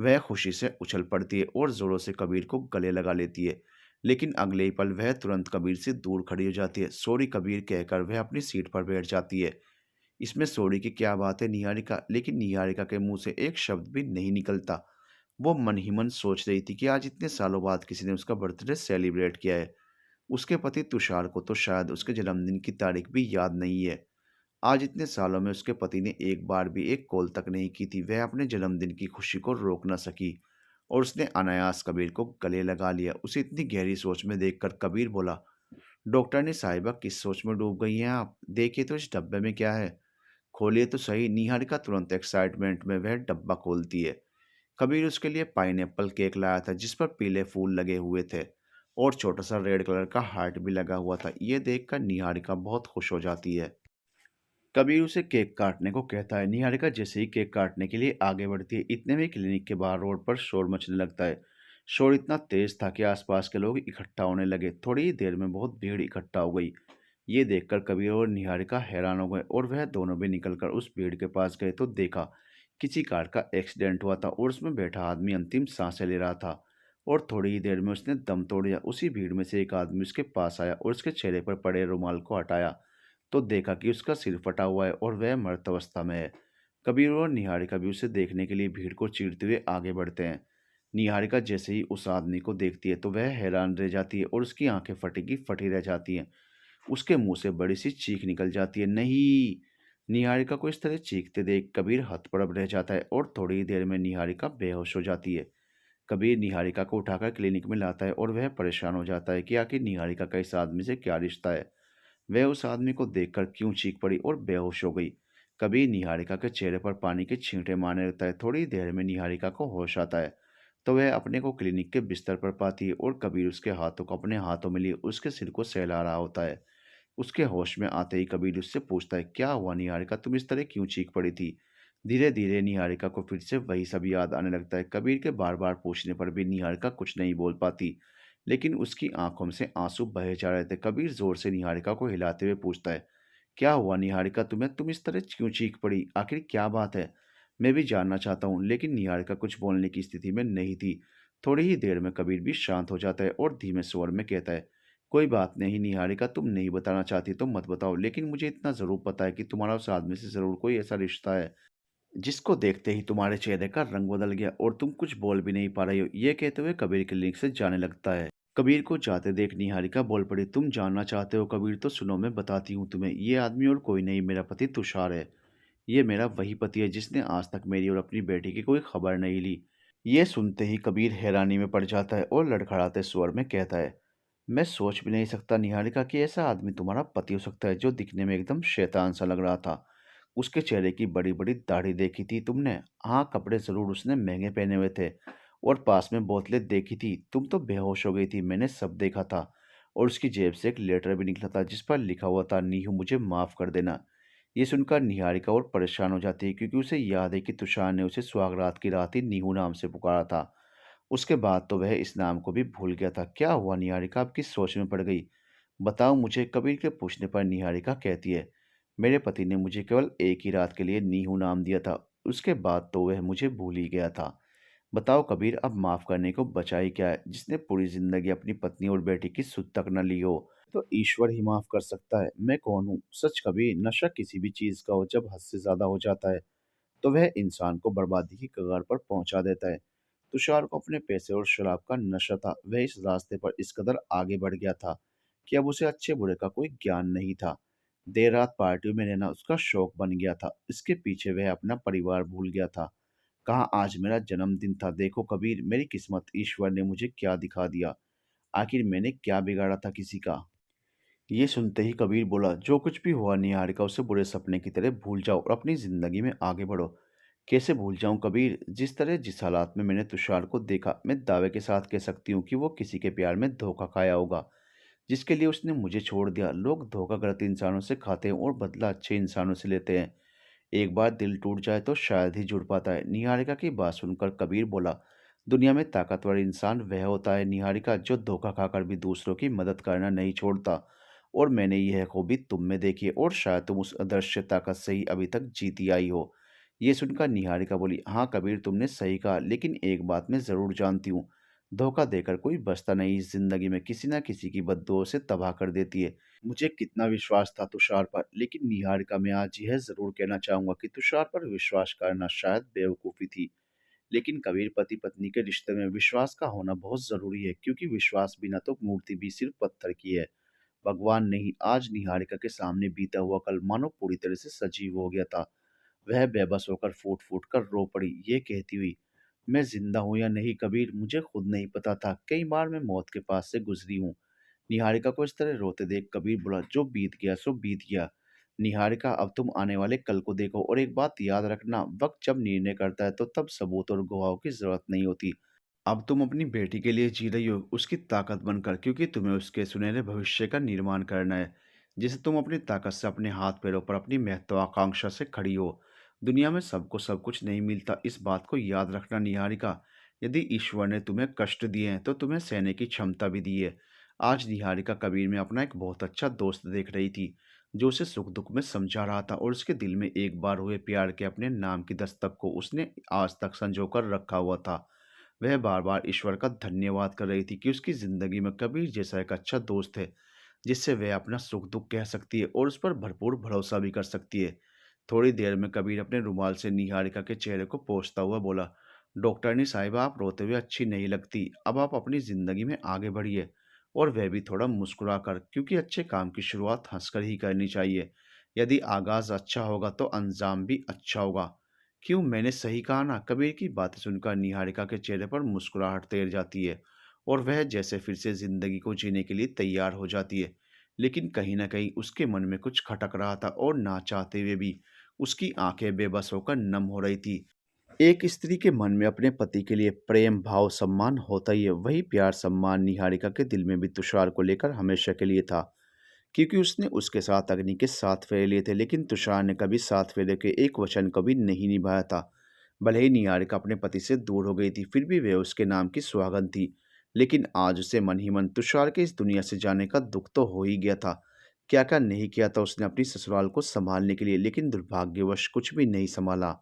Speaker 1: वह खुशी से उछल पड़ती है और जोरों से कबीर को गले लगा लेती है। लेकिन अगले ही पल वह तुरंत कबीर से दूर खड़ी हो जाती है। "सॉरी कबीर" कहकर वह अपनी सीट पर बैठ जाती है। इसमें सॉरी की क्या बात है निहारिका, लेकिन निहारिका के मुंह से एक शब्द भी नहीं निकलता। वो मन ही मन सोच रही थी कि आज इतने सालों बाद किसी ने उसका बर्थडे सेलिब्रेट किया है। उसके पति तुषार को तो शायद उसके जन्मदिन की तारीख भी याद नहीं है। आज इतने सालों में उसके पति ने एक बार भी एक कॉल तक नहीं की थी। वह अपने जन्मदिन की खुशी को रोक न सकी और उसने अनायास कबीर को गले लगा लिया। उसे इतनी गहरी सोच में देखकर कबीर बोला, "डॉक्टर ने साहिबा, किस सोच में डूब गई हैं आप? देखिए तो इस डब्बे में क्या है? खोलिए तो सही।" निहारिका तुरंत एक्साइटमेंट में वह डब्बा खोलती है। कबीर उसके लिए पाइनएप्पल केक लाया था जिस पर पीले फूल लगे हुए थे और छोटा सा रेड कलर का हार्ट भी लगा हुआ था। ये देखकर निहारिका बहुत खुश हो जाती है। कबीर उसे केक काटने को कहता है। निहारिका जैसे ही केक काटने के लिए आगे बढ़ती है, इतने में क्लिनिक के बाहर रोड पर शोर मचने लगता है। शोर इतना तेज था कि आसपास के लोग इकट्ठा होने लगे। थोड़ी ही देर में बहुत भीड़ इकट्ठा हो गई। ये देखकर कबीर और निहारिका हैरान हो गए और वह दोनों भी निकलकर उस भीड़ के पास गए तो देखा किसी कार का एक्सीडेंट हुआ था और उसमें बैठा आदमी अंतिम सांसें ले रहा था। और थोड़ी ही देर में उसने दम तोड़ दिया। उसी भीड़ में से एक आदमी उसके पास आया और उसके चेहरे पर पड़े रुमाल को हटाया तो देखा कि उसका सिर फटा हुआ है और वह मृत अवस्था में है। कबीर और निहारिका भी उसे देखने के लिए भीड़ को चीरते हुए आगे बढ़ते हैं। निहारिका जैसे ही उस आदमी को देखती है तो वह हैरान रह जाती है और उसकी आंखें फटी की फटी रह जाती हैं। उसके मुंह से बड़ी सी चीख निकल जाती है, नहीं। निहारिका को इस तरह चीखते देख कबीर हतप्रभ रह जाता है और थोड़ी ही देर में निहारिका बेहोश हो जाती है। कबीर निहारिका को उठाकर क्लिनिक में लाता है और वह परेशान हो जाता है कि आखिर निहारिका का इस आदमी से क्या रिश्ता है। वह उस आदमी को देखकर क्यों चीख पड़ी और बेहोश हो गई। कबीर निहारिका के चेहरे पर पानी के छींटे मारने लगता है। थोड़ी देर में निहारिका को होश आता है तो वह अपने को क्लिनिक के बिस्तर पर पाती है और कबीर उसके हाथों को अपने हाथों में लिए उसके सिर को सहला रहा होता है। उसके होश में आते ही कबीर उससे पूछता है, क्या हुआ निहारिका, तुम इस तरह क्यों चीख पड़ी थी। धीरे धीरे निहारिका को फिर से वही सब याद आने लगता है। कबीर के बार बार पूछने पर भी निहारिका कुछ नहीं बोल पाती, लेकिन उसकी आंखों में से आंसू बहे जा रहे थे। कबीर जोर से निहारिका को हिलाते हुए पूछता है, क्या हुआ निहारिका, तुम्हें, तुम इस तरह क्यों चीख पड़ी, आखिर क्या बात है। मैं भी जानना चाहता हूँ। लेकिन निहारिका कुछ बोलने की स्थिति में नहीं थी। थोड़ी ही देर में कबीर भी शांत हो जाता है और धीमे स्वर में कहता है, कोई बात नहीं निहारिका, तुम नहीं बताना चाहती तो मत बताओ, लेकिन मुझे इतना ज़रूर पता है कि तुम्हारा उस आदमी से ज़रूर कोई ऐसा रिश्ता है जिसको देखते ही तुम्हारे चेहरे का रंग बदल गया और तुम कुछ बोल भी नहीं पा रही हो। ये कहते हुए कबीर क्लिनिक से जाने लगता है। कबीर को जाते देख निहारिका बोल पड़ी, तुम जानना चाहते हो कबीर, तो सुनो मैं बताती हूँ तुम्हें। ये आदमी और कोई नहीं, मेरा पति तुषार है। ये मेरा वही पति है जिसने आज तक मेरी और अपनी बेटी की कोई खबर नहीं ली। ये सुनते ही कबीर हैरानी में पड़ जाता है और लड़खड़ाते स्वर में कहता है, मैं सोच भी नहीं सकता निहारिका कि ऐसा आदमी तुम्हारा पति हो सकता है जो दिखने में एकदम शैतान सा लग रहा था। उसके चेहरे की बड़ी बड़ी दाढ़ी देखी थी तुमने? हाँ, कपड़े जरूर उसने महंगे पहने हुए थे और पास में बोतलें देखी थी। तुम तो बेहोश हो गई थी, मैंने सब देखा था। और उसकी जेब से एक लेटर भी निकला था जिस पर लिखा हुआ था, नीहू मुझे माफ कर देना। ये सुनकर निहारिका और परेशान हो जाती है क्योंकि उसे याद है कि तुषार ने उसे सुहागरात की रात ही नीहू नाम से पुकारा था। उसके बाद तो वह इस नाम को भी भूल गया था। क्या हुआ निहारिका, अब किस सोच में पड़ गई? बताओ मुझे, कबीर के पूछने पर निहारिका कहती है, मेरे पति ने मुझे केवल एक ही रात के लिए नीहू नाम दिया था। उसके बाद तो वह मुझे भूल ही गया था। बताओ कबीर, अब माफ करने को बचा ही क्या है जिसने पूरी जिंदगी अपनी पत्नी और बेटी की सुध तक न ली हो। तो ईश्वर ही माफ कर सकता है, मैं कौन हूँ। सच कबीर, नशा किसी भी चीज का हो, जब हद से ज्यादा हो जाता है तो वह इंसान को बर्बादी की कगार पर पहुंचा देता है। तुषार को अपने पैसे और शराब का नशा था। वह इस रास्ते पर इस कदर आगे बढ़ गया था कि अब उसे अच्छे बुरे का कोई ज्ञान नहीं था। देर रात पार्टियों में रहना उसका शौक बन गया था। इसके पीछे वह अपना परिवार भूल गया था। कहाँ आज मेरा जन्मदिन था, देखो कबीर मेरी किस्मत, ईश्वर ने मुझे क्या दिखा दिया। आखिर मैंने क्या बिगाड़ा था किसी का। ये सुनते ही कबीर बोला, जो कुछ भी हुआ निहारिका उसे बुरे सपने की तरह भूल जाओ और अपनी जिंदगी में आगे बढ़ो। कैसे भूल जाऊं कबीर, जिस तरह जिस हालात में मैंने तुषार को देखा, मैं दावे के साथ कह सकती हूँ कि वो किसी के प्यार में धोखा खाया होगा जिसके लिए उसने मुझे छोड़ दिया। लोग धोखा गलत इंसानों से खाते हैं और बदला अच्छे इंसानों से लेते हैं। एक बार दिल टूट जाए तो शायद ही जुड़ पाता है। निहारिका की बात सुनकर कबीर बोला, दुनिया में ताकतवर इंसान वह होता है निहारिका जो धोखा खाकर भी दूसरों की मदद करना नहीं छोड़ता। और मैंने यह खूबी तुम में देखी है और शायद तुम उस अदृश्य ताकत से ही अभी तक जीती आई हो। ये सुनकर निहारिका बोली, हाँ कबीर तुमने सही कहा, लेकिन एक बात मैं जरूर जानती हूँ, धोखा देकर कोई बचता नहीं। इस जिंदगी में किसी ना किसी की बददुआ से तबाह कर देती है। मुझे कितना विश्वास था तुषार पर, लेकिन निहारिका मैं आज यह जरूर कहना चाहूंगा कि तुषार पर विश्वास करना शायद बेवकूफ़ी थी। लेकिन कबीर, पति पत्नी के रिश्ते में विश्वास का होना बहुत जरूरी है, क्योंकि विश्वास बिना तो मूर्ति भी सिर्फ पत्थर की है, भगवान नहीं। आज निहारिका के सामने बीता हुआ कल मानो पूरी तरह से सजीव हो गया था। वह बेबस होकर फूट फूट कर रो पड़ी, ये कहती हुई, मैं जिंदा हूं या नहीं कबीर, मुझे खुद नहीं पता था। कई बार मैं मौत के पास से गुजरी हूँ। निहारिका को इस तरह रोते देख कबीर बोला, जो बीत गया सो बीत गया। निहारिका, अब तुम आने वाले कल को देखो और एक बात याद रखना, वक्त जब निर्णय करता है तो तब सबूत और गवाहों की जरूरत नहीं होती। अब तुम अपनी बेटी के लिए जी रही हो, उसकी ताकत बनकर, क्योंकि तुम्हें उसके सुनहरे भविष्य का निर्माण करना है। जिसे तुम अपनी ताकत से अपने हाथ पैरों पर अपनी महत्वाकांक्षा से खड़ी हो। दुनिया में सबको सब कुछ नहीं मिलता, इस बात को याद रखना निहारिका। यदि ईश्वर ने तुम्हें कष्ट दिए हैं तो तुम्हें सहने की क्षमता भी दी है। आज निहारिका कबीर में अपना एक बहुत अच्छा दोस्त देख रही थी, जो उसे सुख दुख में समझा रहा था, और उसके दिल में एक बार हुए प्यार के अपने नाम की दस्तक को उसने आज तक संजो कर रखा हुआ था। वह बार बार ईश्वर का धन्यवाद कर रही थी कि उसकी जिंदगी में कबीर जैसा एक अच्छा दोस्त है, जिससे वह अपना सुख दुख कह सकती है और उस पर भरपूर भरोसा भी कर सकती है। थोड़ी देर में कबीर अपने रुमाल से निहारिका के चेहरे को पोंछता हुआ बोला, डॉक्टरनी साहिबा, आप रोते हुए अच्छी नहीं लगती, अब आप अपनी जिंदगी में आगे बढ़िए। और वह भी थोड़ा मुस्कुरा कर, क्योंकि अच्छे काम की शुरुआत हंसकर ही करनी चाहिए। यदि आगाज अच्छा होगा तो अंजाम भी अच्छा होगा। क्यों, मैंने सही कहा ना? कबीर की बातें सुनकर निहारिका के चेहरे पर मुस्कुराहट तैर जाती है और वह जैसे फिर से जिंदगी को जीने के लिए तैयार हो जाती है। लेकिन कहीं न कहीं उसके मन में कुछ खटक रहा था और ना चाहते हुए भी उसकी आंखें बेबस होकर नम हो रही थी। एक स्त्री के मन में अपने पति के लिए प्रेम भाव सम्मान होता ही है, वही प्यार सम्मान निहारिका के दिल में भी तुषार को लेकर हमेशा के लिए था। क्योंकि उसने उसके साथ अग्नि के 7 फेरे लिए थे, लेकिन तुषार ने कभी 7 फेरे के एक वचन कभी नहीं निभाया था। भले ही निहारिका अपने पति से दूर हो गई थी, फिर भी वह उसके नाम की सुहागन थी। लेकिन आज उसे मन ही मन तुषार के इस दुनिया से जाने का दुख तो हो ही गया था। क्या क्या नहीं किया था उसने अपनी ससुराल को संभालने के लिए, लेकिन दुर्भाग्यवश कुछ भी नहीं संभाला।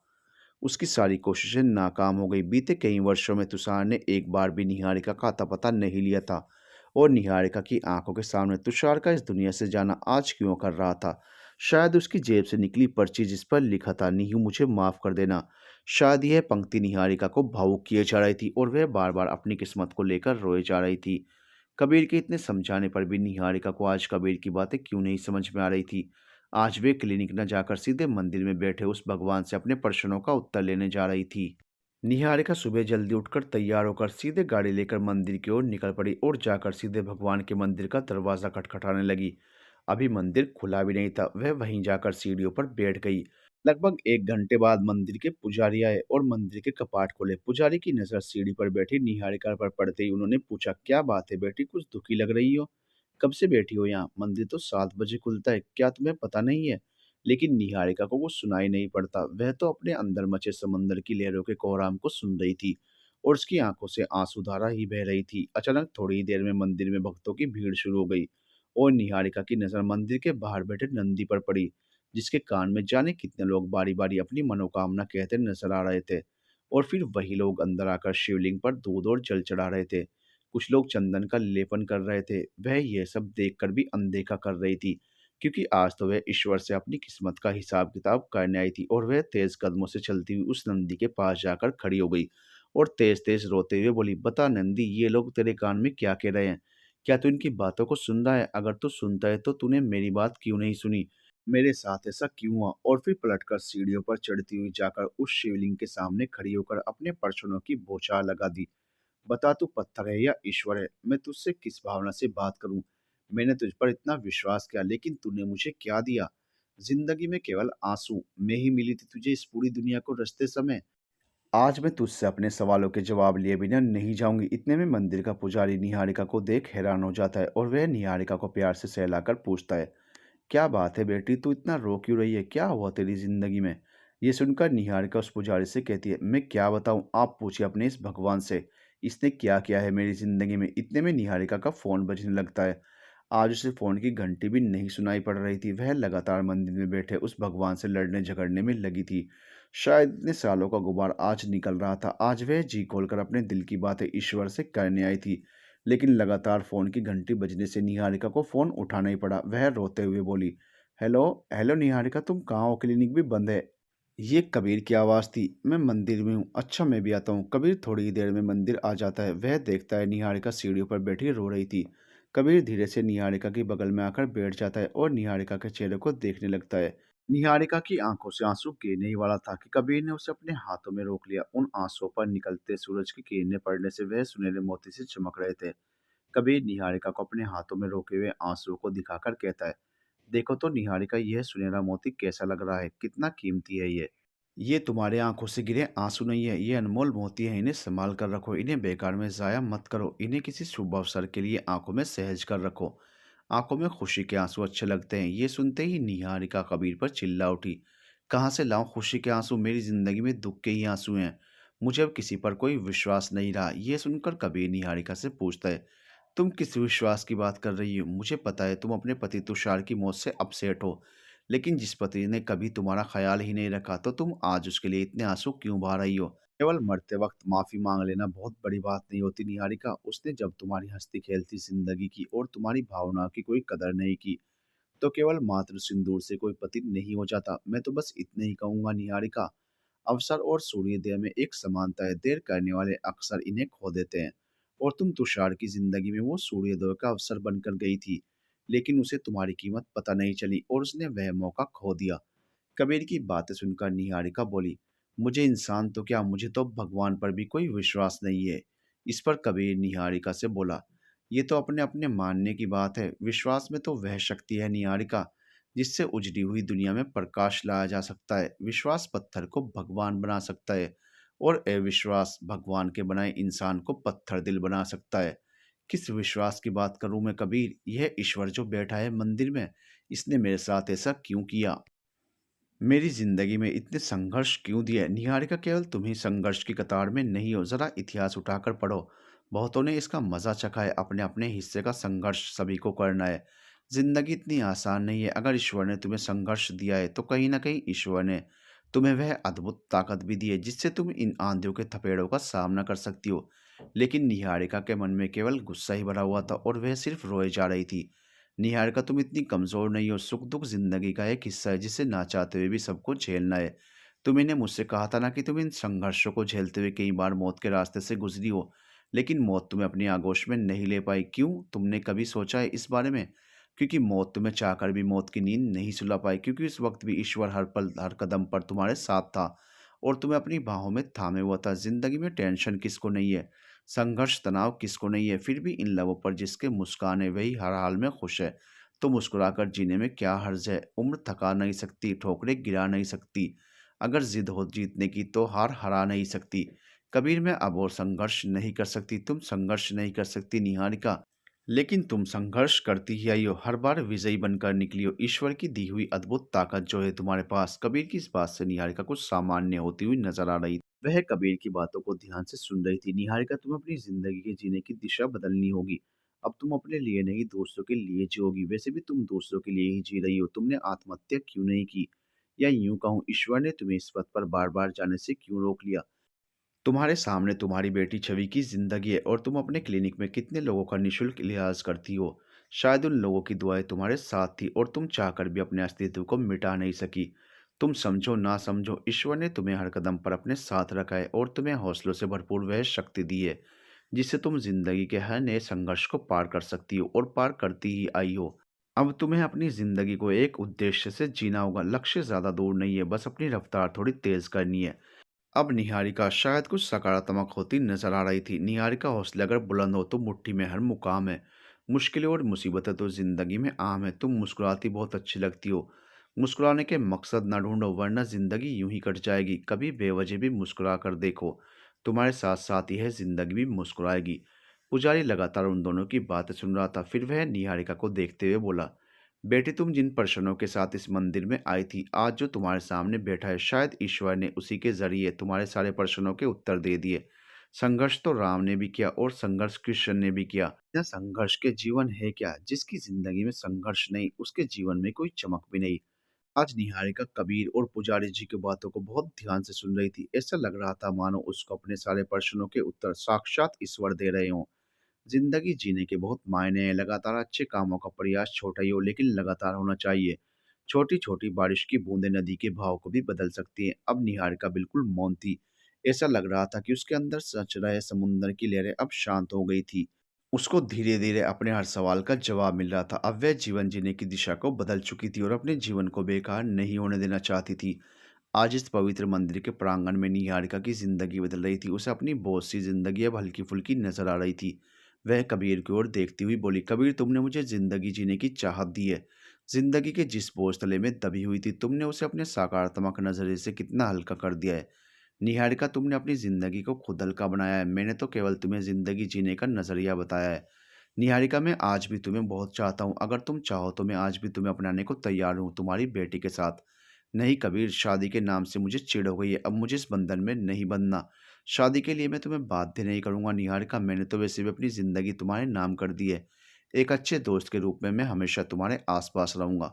Speaker 1: उसकी सारी कोशिशें नाकाम हो गई। बीते कई वर्षों में तुषार ने एक बार भी निहारिका का अता पता नहीं लिया था, और निहारिका की आंखों के सामने तुषार का इस दुनिया से जाना आज क्यों कर रहा था? शायद उसकी जेब से निकली पर्ची जिस पर लिखा था, नीहू मुझे माफ कर देना। शायद यह पंक्ति निहारिका को भावुक किए जा रही थी और वह बार बार अपनी किस्मत को लेकर रोए जा रही थी। कबीर के इतने समझाने पर भी निहारिका को आज कबीर की बातें क्यों नहीं समझ में आ रही थी। आज वे क्लिनिक न जाकर सीधे मंदिर में बैठे उस भगवान से अपने प्रश्नों का उत्तर लेने जा रही थी। निहारिका सुबह जल्दी उठकर तैयार होकर सीधे गाड़ी लेकर मंदिर की ओर निकल पड़ी और जाकर सीधे भगवान के मंदिर का दरवाजा खटखटाने लगी। अभी मंदिर खुला भी नहीं था, वह वहीं जाकर सीढ़ियों पर बैठ गई। लगभग 1 घंटे बाद मंदिर के पुजारी आए और मंदिर के कपाट खोले। पुजारी की नजर सीढ़ी पर बैठी निहारिका पर पड़ते ही उन्होंने पूछा, क्या बात है बेटी, कुछ दुखी लग रही हो? कब से बैठी हो यहाँ? मंदिर तो 7 बजे खुलता है, क्या तुम्हें पता नहीं है? लेकिन निहारिका को कुछ सुनाई नहीं पड़ता। वह तो अपने अंदर मचे समंदर की लहरों के कोहराम को सुन रही थी और उसकी आंखों से आंसूधारा ही बह रही थी। अचानक थोड़ी ही देर में मंदिर में भक्तों की भीड़ शुरू हो गई और निहारिका की नजर मंदिर के बाहर बैठे नंदी पर पड़ी, जिसके कान में जाने कितने लोग बारी बारी अपनी मनोकामना कहते नजर आ रहे थे। और फिर वही लोग अंदर आकर शिवलिंग पर दूध और जल चढ़ा रहे थे। कुछ लोग चंदन का लेपन कर रहे थे। वह यह सब देखकर भी अनदेखा कर रही थी, क्योंकि आज तो वह ईश्वर से अपनी किस्मत का हिसाब किताब करने आई थी। और वह तेज कदमों से चलती हुई उस नंदी के पास जाकर खड़ी हो गई और तेज तेज रोते हुए बोली, बता नंदी, ये लोग तेरे कान में क्या कह रहे हैं? क्या तू इनकी बातों को सुन रहा है? अगर तू सुनता है तो तूने मेरी बात क्यों नहीं सुनी? मेरे साथ ऐसा क्यों हुआ? और फिर पलटकर सीढ़ियों पर चढ़ती हुई जाकर उस शिवलिंग के सामने खड़ी होकर अपने परछनों की बौछार लगा दी। बता, तू पत्थर है या ईश्वर है? मैं तुझसे किस भावना से बात करूं? मैंने तुझ पर इतना विश्वास किया, लेकिन तूने मुझे क्या दिया? जिंदगी में केवल आंसू। मैं ही मिली थी तुझे इस पूरी दुनिया को रचते समय। आज मैं तुझसे अपने सवालों के जवाब लिए बिना नहीं जाऊंगी। इतने में मंदिर का पुजारी निहारिका को देख हैरान हो जाता है और वह निहारिका को प्यार से सहलाकर पूछता है, क्या बात है बेटी, तू इतना रो क्यों रही है? क्या हुआ तेरी जिंदगी में? ये सुनकर निहारिका उस पुजारी से कहती है, मैं क्या बताऊं, आप पूछिए अपने इस भगवान से, इसने क्या किया है मेरी जिंदगी में। इतने में निहारिका का फोन बजने लगता है। आज उसे फोन की घंटी भी नहीं सुनाई पड़ रही थी। वह लगातार मंदिर में बैठे उस भगवान से लड़ने झगड़ने में लगी थी। शायद इतने सालों का गुबार आज निकल रहा था। आज वह जी खोलकर अपने दिल की बातें ईश्वर से करने आई थी। लेकिन लगातार फोन की घंटी बजने से निहारिका को फोन उठाना ही पड़ा। वह रोते हुए बोली, हेलो हेलो निहारिका, तुम कहाँ हो? क्लिनिक भी बंद है। ये कबीर की आवाज़ थी। मैं मंदिर में हूँ। अच्छा, मैं भी आता हूँ। कबीर थोड़ी ही देर में मंदिर आ जाता है। वह देखता है निहारिका सीढ़ियों पर बैठी रो रही थी। कबीर धीरे से निहारिका के बगल में आकर बैठ जाता है और निहारिका के चेहरे को देखने लगता है। निहारिका की आंखों से आंसू गिरने ही वाला था कि कबीर ने उसे अपने हाथों में रोक लिया। उन आंसुओं पर निकलते सूरज की किरणें पड़ने से वह सुनहरे मोती से चमक रहे थे। कबीर निहारिका को अपने हाथों में रोके हुए आंसुओं को दिखाकर कहता है, देखो तो निहारिका, यह सुनहरा मोती कैसा लग रहा है, कितना कीमती है ये तुम्हारे आंखों से गिरे आंसू नहीं है, ये अनमोल मोती है। इन्हें संभाल कर रखो, इन्हें बेकार में जाया मत करो, इन्हें किसी शुभ अवसर के लिए आंखों में सहेज कर रखो। आंखों में खुशी के आंसू अच्छे लगते हैं। ये सुनते ही निहारिका कबीर पर चिल्ला उठी, कहाँ से लाऊं खुशी के आंसू, मेरी जिंदगी में दुख के ही आंसू हैं। मुझे अब किसी पर कोई विश्वास नहीं रहा। ये सुनकर कबीर निहारिका से पूछता है, तुम किस विश्वास की बात कर रही हो? मुझे पता है तुम अपने पति तुषार की मौत से अपसेट हो, लेकिन जिस पति ने कभी तुम्हारा ख्याल ही नहीं रखा, तो तुम आज उसके लिए इतने आंसू क्यों बहा रही हो? केवल मरते वक्त माफी मांग लेना बहुत बड़ी बात नहीं होती निहारिका। उसने जब तुम्हारी हंसती खेलती जिंदगी की और तुम्हारी भावना की कोई कदर नहीं की, तो केवल मात्र सिंदूर से कोई पति नहीं हो जाता। मैं तो बस इतने ही कहूंगा निहारिका, अवसर और सूर्योदय में एक समानता है। देर करने वाले अक्सर इन्हें खो देते हैं, और तुम तुषार की जिंदगी में वो सूर्योदय का अवसर बनकर गई थी, लेकिन उसे तुम्हारी कीमत पता नहीं चली और उसने वह मौका खो दिया। कबीर की बातें सुनकर निहारिका बोली, मुझे इंसान तो क्या, मुझे तो भगवान पर भी कोई विश्वास नहीं है। इस पर कबीर निहारिका से बोला, ये तो अपने अपने मानने की बात है। विश्वास में तो वह शक्ति है निहारिका, जिससे उजड़ी हुई दुनिया में प्रकाश लाया जा सकता है। विश्वास पत्थर को भगवान बना सकता है, और अविश्वास भगवान के बनाए इंसान को पत्थर दिल बना सकता है। किस विश्वास की बात करूं मैं कबीर? यह ईश्वर जो बैठा है मंदिर में, इसने मेरे साथ ऐसा क्यों किया? मेरी जिंदगी में इतने संघर्ष क्यों दिए? निहारिका, केवल तुम ही संघर्ष की कतार में नहीं हो, जरा इतिहास उठाकर पढ़ो। बहुतों ने इसका मजा चखा है। अपने अपने हिस्से का संघर्ष सभी को करना है। जिंदगी इतनी आसान नहीं है। अगर ईश्वर ने तुम्हें संघर्ष दिया है, तो कहीं ना कहीं ईश्वर ने तुम्हें वह अद्भुत ताकत भी दी है, जिससे तुम इन आंधियों के थपेड़ों का सामना कर सकती हो। लेकिन निहारिका के मन में केवल गुस्सा ही भरा हुआ था, और वह सिर्फ रोए जा रही थी। निहारिका, तुम इतनी कमज़ोर नहीं हो। सुख दुख ज़िंदगी का एक हिस्सा है, जिसे ना चाहते हुए भी सबको झेलना है। तुमने मुझसे कहा था ना कि तुम इन संघर्षों को झेलते हुए कई बार मौत के रास्ते से गुजरी हो, लेकिन मौत तुम्हें अपनी आगोश में नहीं ले पाई। क्यों? तुमने कभी सोचा है इस बारे में? क्योंकि मौत तुम्हें चाहकर भी मौत की नींद नहीं सुला पाई, क्योंकि उस वक्त भी ईश्वर हर पल हर कदम पर तुम्हारे साथ था, और तुम्हें अपनी बाहों में थामे हुआ था। ज़िंदगी में टेंशन किसको नहीं है, संघर्ष तनाव किसको नहीं है? फिर भी इन लबों पर जिसके मुस्कान है, वही हर हाल में खुश है। तो मुस्कुराकर जीने में क्या हर्ज है? उम्र थका नहीं सकती, ठोकरें गिरा नहीं सकती। अगर जिद हो जीतने की, तो हार हरा नहीं सकती। कबीर, मैं अब और संघर्ष नहीं कर सकती। तुम संघर्ष नहीं कर सकती निहारिका, लेकिन तुम संघर्ष करती ही आई हो, हर बार विजयी बनकर निकली हो। ईश्वर की दी हुई अद्भुत ताकत जो है तुम्हारे पास। कबीर की इस बात से निहारिका कुछ सामान्य होती हुई नजर आ रही थी। वह कबीर की बातों को ध्यान से सुन रही थी। निहारिका, तुम्हें अपनी जिंदगी के जीने की दिशा बदलनी होगी। अब तुम अपने लिए नहीं, दूसरों के लिए जियोगी। वैसे भी तुम दूसरों के लिए ही जी रही हो। तुमने आत्महत्या क्यों नहीं की? या यूं कहूं, ईश्वर ने तुम्हें इस पथ पर बार बार जाने से क्यों रोक लिया? तुम्हारे सामने तुम्हारी बेटी छवि की जिंदगी है, और तुम अपने क्लिनिक में कितने लोगों का निःशुल्क इलाज करती हो। शायद उन लोगों की दुआएं तुम्हारे साथ थी, और तुम चाहकर भी अपने अस्तित्व को मिटा नहीं सकी। तुम समझो ना समझो, ईश्वर ने तुम्हें हर कदम पर अपने साथ रखा है, और तुम्हें हौसलों से भरपूर वह शक्ति दी है, जिससे तुम जिंदगी के हर नए संघर्ष को पार कर सकती हो, और पार करती ही आई हो। अब तुम्हें अपनी जिंदगी को एक उद्देश्य से जीना होगा। लक्ष्य ज्यादा दूर नहीं है, बस अपनी रफ्तार थोड़ी तेज करनी है। अब निहारिका शायद कुछ सकारात्मक होती नजर आ रही थी। निहारिका, हौसले अगर बुलंद हो तो मुट्ठी में हर मुकाम है। मुश्किलें और मुसीबतें तो जिंदगी में आम है। तुम मुस्कुराती बहुत अच्छी लगती हो। मुस्कुराने के मकसद ना ढूंढो, वरना जिंदगी यूं ही कट जाएगी। कभी बेवजह भी मुस्कुरा कर देखो, तुम्हारे साथ साथ यह जिंदगी भी मुस्कुराएगी। पुजारी लगातार उन दोनों की बातें सुन रहा था। फिर वह निहारिका को देखते हुए बोला, बेटी, तुम जिन प्रश्नों के साथ इस मंदिर में आई थी, आज जो तुम्हारे सामने बैठा है, शायद ईश्वर ने उसी के जरिए तुम्हारे सारे प्रश्नों के उत्तर दे दिए। संघर्ष तो राम ने भी किया, और संघर्ष कृष्ण ने भी किया। यह संघर्ष के जीवन है क्या? जिसकी जिंदगी में संघर्ष नहीं, उसके जीवन में कोई चमक भी नहीं। आज निहारिका कबीर और पुजारी जी की बातों को बहुत ध्यान से सुन रही थी। ऐसा लग रहा था मानो उसको अपने सारे प्रश्नों के उत्तर साक्षात ईश्वर दे रहे हों। जिंदगी जीने के बहुत मायने हैं। लगातार अच्छे कामों का प्रयास छोटा ही हो, लेकिन लगातार होना चाहिए। छोटी छोटी बारिश की बूंदें नदी के भाव को भी बदल सकती हैं। अब निहारिका बिल्कुल मौन थी। ऐसा लग रहा था कि उसके अंदर सच रहे समुद्र की लहरें अब शांत हो गई थी। उसको धीरे धीरे अपने हर सवाल का जवाब मिल रहा था। अब वह जीवन जीने की दिशा को बदल चुकी थी, और अपने जीवन को बेकार नहीं होने देना चाहती थी। आज इस पवित्र मंदिर के प्रांगण में निहारिका की जिंदगी बदल रही थी। उसे अपनी बहुत सी जिंदगी अब हल्की फुल्की नजर आ रही थी। वह कबीर की ओर देखती हुई बोली, कबीर, तुमने मुझे जिंदगी जीने की चाहत दी है, जिंदगी के जिस बोझ तले में दबी हुई थी, तुमने उसे अपने सकारात्मक नजरिए से कितना हल्का कर दिया है। निहारिका, तुमने अपनी जिंदगी को खुद हल्का बनाया है, मैंने तो केवल तुम्हें जिंदगी जीने का नजरिया बताया है। निहारिका, मैं आज भी तुम्हें बहुत चाहता हूँ, अगर तुम चाहो तो मैं आज भी तुम्हें अपनाने को तैयार हूँ, तुम्हारी बेटी के साथ। नहीं कबीर, शादी के नाम से मुझे चिढ़ हो गई है, अब मुझे इस बंधन में नहीं बंधना। शादी के लिए मैं तुम्हें बाध्य नहीं करूंगा निहारिका, मैंने तो वैसे भी अपनी जिंदगी तुम्हारे नाम कर दी है। एक अच्छे दोस्त के रूप में मैं हमेशा तुम्हारे आसपास रहूंगा।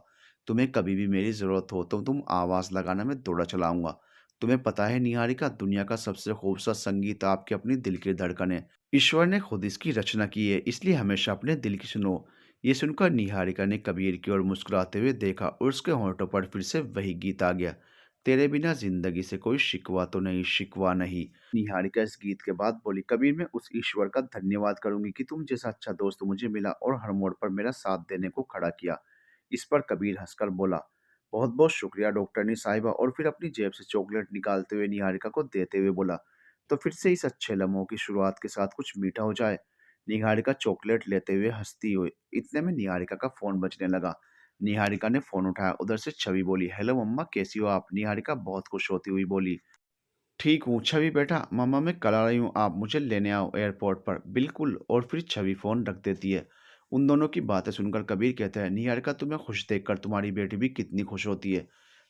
Speaker 1: तुम्हें कभी भी मेरी ज़रूरत हो तो तुम आवाज़ लगाना, मैं दौड़ा चलाऊंगा। तुम्हें पता है निहारिका, दुनिया का सबसे खूबसूरत संगीत आपके अपनी दिल की धड़कन है। ईश्वर ने खुद इसकी रचना की है, इसलिए हमेशा अपने दिल की सुनो। ये सुनकर निहारिका ने कबीर की ओर मुस्कुराते हुए देखा और उसके होंठों पर फिर से वही गीत आ गया। तेरे बिना जिंदगी से कोई शिकवा तो नहीं, शिकवा नहीं। निहारिका इस गीत के बाद बोली, कबीर, मैं उस ईश्वर का धन्यवाद करूंगी कि तुम जैसा अच्छा दोस्त मुझे मिला और हर मोड़ पर मेरा साथ देने को खड़ा किया। इस पर कबीर हंसकर बोला, बहुत बहुत शुक्रिया डॉक्टरनी साहिबा, और फिर अपनी जेब से चॉकलेट निकालते हुए निहारिका को देते हुए बोला, तो फिर से इस अच्छे लम्हों की शुरुआत के साथ कुछ मीठा हो जाए। निहारिका चॉकलेट लेते हुए हंसती हुई। इतने में निहारिका का फोन बजने लगा। निहारिका ने फोन उठाया, उधर से छवि बोली, हेलो मम्मा, कैसी हो आप? निहारिका बहुत खुश होती हुई बोली, ठीक हूँ छवि बेटा, मम्मा मैं कल आ रही हूँ, आप मुझे लेने आओ एयरपोर्ट पर। बिल्कुल। और फिर छवि फ़ोन रख देती है। उन दोनों की बातें सुनकर कबीर कहता है, निहारिका, तुम्हें खुश देखकर तुम्हारी बेटी भी कितनी खुश होती है।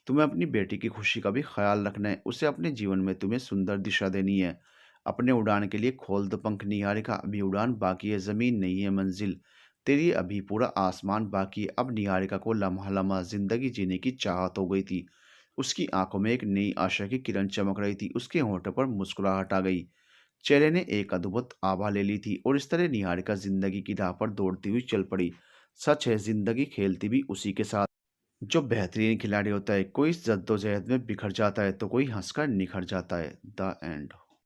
Speaker 1: तुम्हें अपनी बेटी की खुशी का भी ख्याल रखना है, उसे अपने जीवन में तुम्हें सुंदर दिशा देनी है। अपने उड़ान के लिए खोल दो पंख निहारिका, अभी उड़ान बाकी है, ज़मीन नहीं है मंजिल। तेरी अभी पूरा आसमान बाकी है। अब निहारिका को लम्हा लम्हा जिंदगी जीने की चाहत हो गई थी। उसकी आंखों में एक नई आशा की किरण चमक रही थी, उसके होठों पर मुस्कुराहट आ गई। चेहरे ने एक अद्भुत आभा ले ली थी और इस तरह निहारिका जिंदगी की राह पर दौड़ती हुई चल पड़ी। सच है, जिंदगी खेलती भी उसी के साथ जो बेहतरीन खिलाड़ी होता है। कोई इस जद्दोजहद में बिखर जाता है तो कोई हंसकर निखर जाता है। The end.